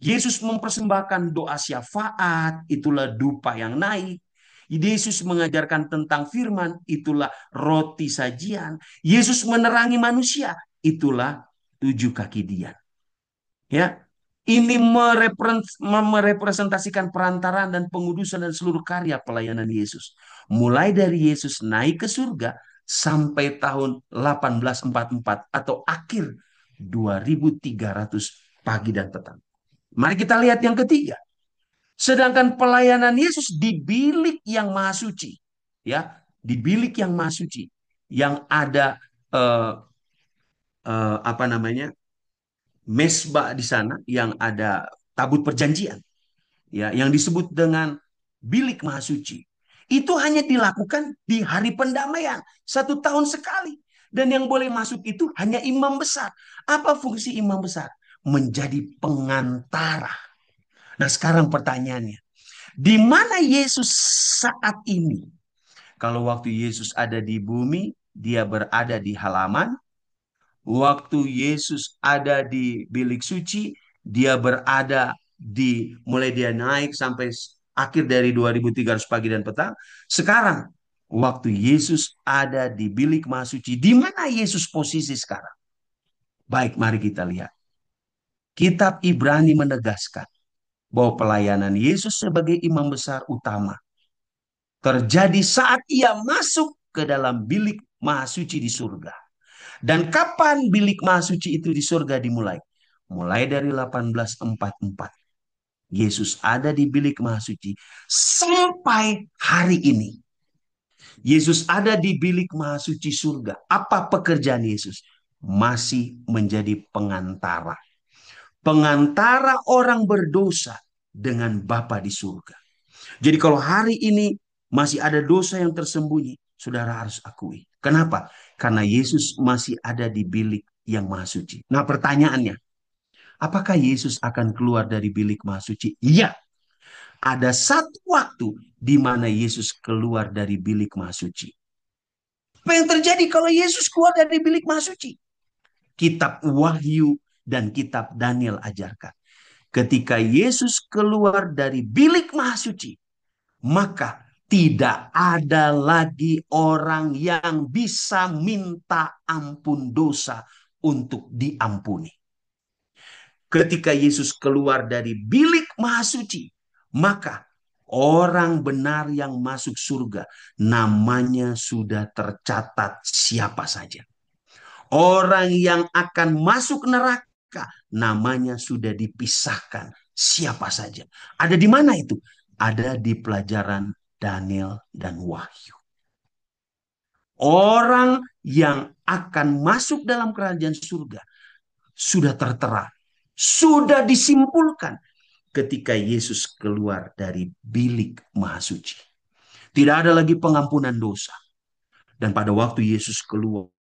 Yesus mempersembahkan doa syafaat, itulah dupa yang naik. Yesus mengajarkan tentang firman, itulah roti sajian. Yesus menerangi manusia, itulah 7 kaki dian. Ya, ini merepresentasikan perantaraan dan pengudusan dan seluruh karya pelayanan Yesus. Mulai dari Yesus naik ke surga sampai tahun 1844 atau akhir 2300 pagi dan petang. Mari kita lihat yang ketiga. Sedangkan pelayanan Yesus di bilik yang maha suci, ya, di bilik yang maha suci, yang ada apa namanya, mesbah di sana, yang ada tabut perjanjian, ya, yang disebut dengan bilik maha suci. Itu hanya dilakukan di hari pendamaian, 1 tahun sekali. Dan yang boleh masuk itu hanya imam besar. Apa fungsi imam besar? Menjadi pengantara. Nah, sekarang pertanyaannya, di mana Yesus saat ini? Kalau waktu Yesus ada di bumi, dia berada di halaman. Waktu Yesus ada di bilik suci, dia berada di, mulai dia naik sampai akhir dari 2300 pagi dan petang. Sekarang, waktu Yesus ada di bilik maha suci, di mana Yesus posisi sekarang? Baik, mari kita lihat. Kitab Ibrani menegaskan bahwa pelayanan Yesus sebagai imam besar utama terjadi saat ia masuk ke dalam bilik maha suci di surga. Dan kapan bilik maha suci itu di surga dimulai? Mulai dari 1844. Yesus ada di bilik maha suci sampai hari ini. Yesus ada di bilik maha suci surga. Apa pekerjaan Yesus? Masih menjadi pengantara. Pengantara orang berdosa dengan Bapa di surga. Jadi kalau hari ini masih ada dosa yang tersembunyi, saudara harus akui. Kenapa? Karena Yesus masih ada di bilik yang maha suci. Nah, pertanyaannya, apakah Yesus akan keluar dari bilik maha suci? Iya. Ada satu waktu di mana Yesus keluar dari bilik maha suci. Apa yang terjadi kalau Yesus keluar dari bilik maha suci? Kitab Wahyu dan kitab Daniel ajarkan. Ketika Yesus keluar dari bilik maha suci, maka tidak ada lagi orang yang bisa minta ampun dosa untuk diampuni. Ketika Yesus keluar dari bilik maha suci, maka orang benar yang masuk surga namanya sudah tercatat siapa saja. Orang yang akan masuk neraka namanya sudah dipisahkan siapa saja. Ada di mana itu? Ada di pelajaran Daniel dan Wahyu. Orang yang akan masuk dalam kerajaan surga sudah tertera, sudah disimpulkan ketika Yesus keluar dari bilik Mahasuci. Tidak ada lagi pengampunan dosa. Dan pada waktu Yesus keluar,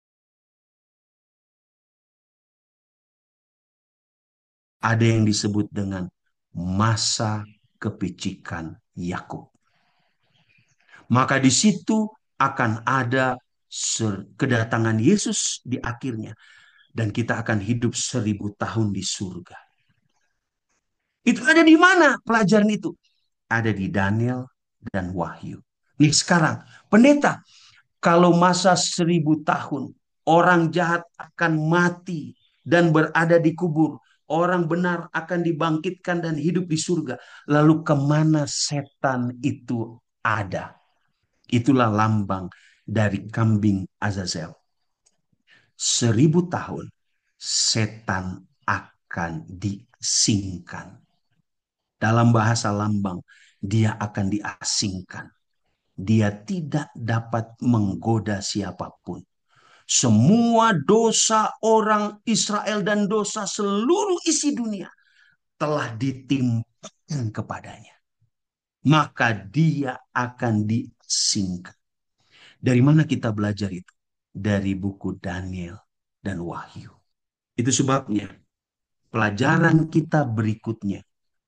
ada yang disebut dengan masa kepicikan Yakub. Maka di situ akan ada kedatangan Yesus di akhirnya. Dan kita akan hidup 1000 tahun di surga. Itu ada di mana pelajaran itu? Ada di Daniel dan Wahyu. Nih sekarang, pendeta, kalau masa 1000 tahun, orang jahat akan mati dan berada di kubur. Orang benar akan dibangkitkan dan hidup di surga. Lalu kemana setan itu ada? Itulah lambang dari kambing Azazel. 1000 tahun setan akan diasingkan. Dalam bahasa lambang, dia akan diasingkan. Dia tidak dapat menggoda siapapun. Semua dosa orang Israel dan dosa seluruh isi dunia telah ditimpakan kepadanya. Maka dia akan diasingkan. Dari mana kita belajar itu? Dari buku Daniel dan Wahyu. Itu sebabnya pelajaran kita berikutnya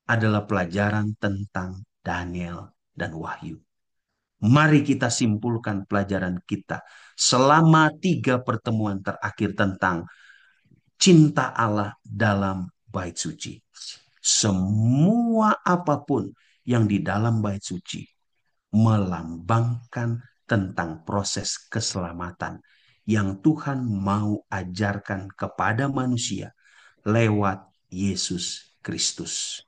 adalah pelajaran tentang Daniel dan Wahyu. Mari kita simpulkan pelajaran kita selama 3 pertemuan terakhir tentang cinta Allah dalam bait suci. Semua apapun yang di dalam bait suci melambangkan tentang proses keselamatan yang Tuhan mau ajarkan kepada manusia lewat Yesus Kristus.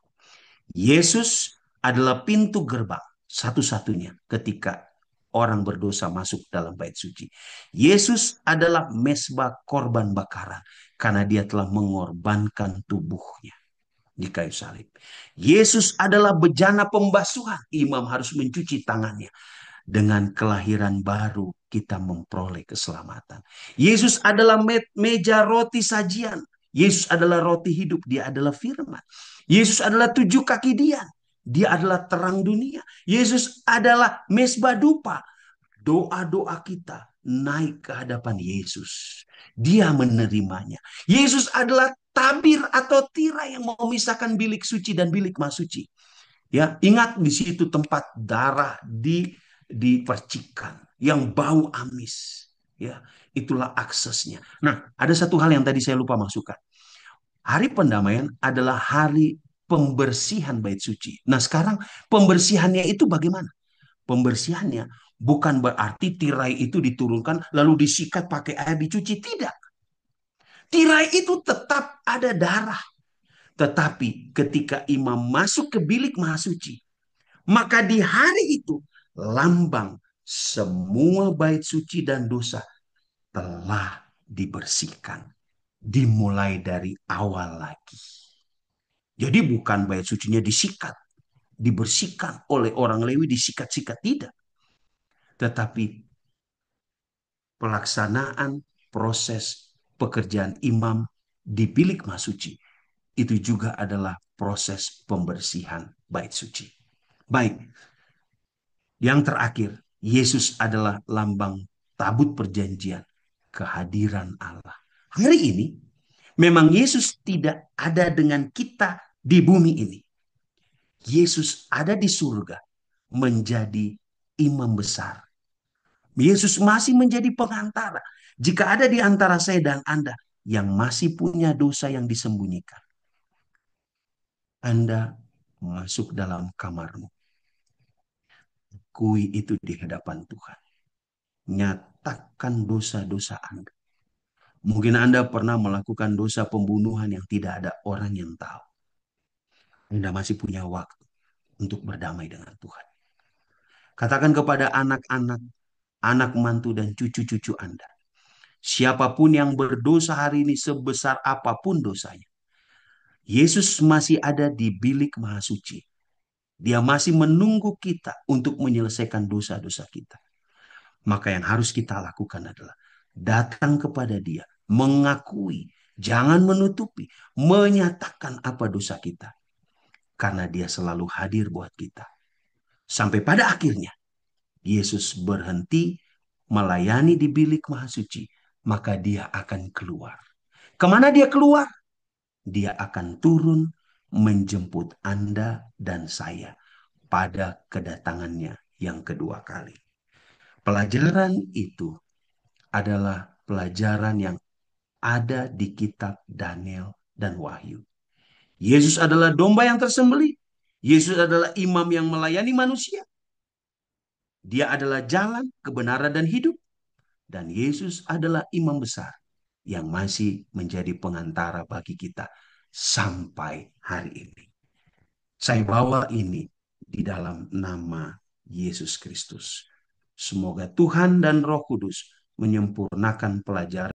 Yesus adalah pintu gerbang satu-satunya ketika orang berdosa masuk dalam bait suci. Yesus adalah mesbah korban bakaran karena dia telah mengorbankan tubuhnya di kayu salib. Yesus adalah bejana pembasuhan. Imam harus mencuci tangannya. Dengan kelahiran baru kita memperoleh keselamatan. Yesus adalah meja roti sajian. Yesus adalah roti hidup. Dia adalah firman. Yesus adalah 7 kaki dian. Dia adalah terang dunia. Yesus adalah mesbah dupa. Doa-doa kita naik ke hadapan Yesus. Dia menerimanya. Yesus adalah tabir atau tirai yang memisahkan bilik suci dan bilik masuci. Ya, ingat di situ tempat darah dipercikan yang bau amis. Ya, itulah aksesnya. Nah, ada satu hal yang tadi saya lupa masukkan. Hari pendamaian adalah hari pembersihan bait suci. Nah, sekarang pembersihannya itu bagaimana? Pembersihannya bukan berarti tirai itu diturunkan lalu disikat pakai air dicuci. Tidak. Tirai itu tetap ada darah. Tetapi ketika imam masuk ke bilik maha suci, maka di hari itu lambang semua bait suci dan dosa telah dibersihkan. Dimulai dari awal lagi. Jadi bukan bait sucinya disikat, dibersihkan oleh orang Lewi disikat-sikat, tidak. Tetapi pelaksanaan proses pekerjaan imam di bilik maha suci itu juga adalah proses pembersihan bait suci. Baik, yang terakhir, Yesus adalah lambang tabut perjanjian, kehadiran Allah. Hari ini, memang Yesus tidak ada dengan kita di bumi ini. Yesus ada di surga, menjadi imam besar. Yesus masih menjadi pengantara. Jika ada di antara saya dan Anda yang masih punya dosa yang disembunyikan, Anda masuk dalam kamarmu. Akui itu di hadapan Tuhan. Nyatakan dosa-dosa Anda. Mungkin Anda pernah melakukan dosa pembunuhan yang tidak ada orang yang tahu. Anda masih punya waktu untuk berdamai dengan Tuhan. Katakan kepada anak-anak, anak mantu dan cucu-cucu Anda. Siapapun yang berdosa hari ini sebesar apapun dosanya, Yesus masih ada di bilik maha suci. Dia masih menunggu kita untuk menyelesaikan dosa-dosa kita. Maka yang harus kita lakukan adalah datang kepada Dia, mengakui, jangan menutupi, menyatakan apa dosa kita. Karena Dia selalu hadir buat kita. Sampai pada akhirnya, Yesus berhenti melayani di bilik maha suci, maka Dia akan keluar. Kemana Dia keluar? Dia akan turun menjemput Anda dan saya pada kedatangannya yang kedua kali. Pelajaran itu adalah pelajaran yang ada di kitab Daniel dan Wahyu. Yesus adalah domba yang tersembelih. Yesus adalah imam yang melayani manusia. Dia adalah jalan, kebenaran, dan hidup. Dan Yesus adalah imam besar yang masih menjadi pengantara bagi kita sampai hari ini. Saya bawa ini di dalam nama Yesus Kristus. Semoga Tuhan dan Roh Kudus menyempurnakan pelajaran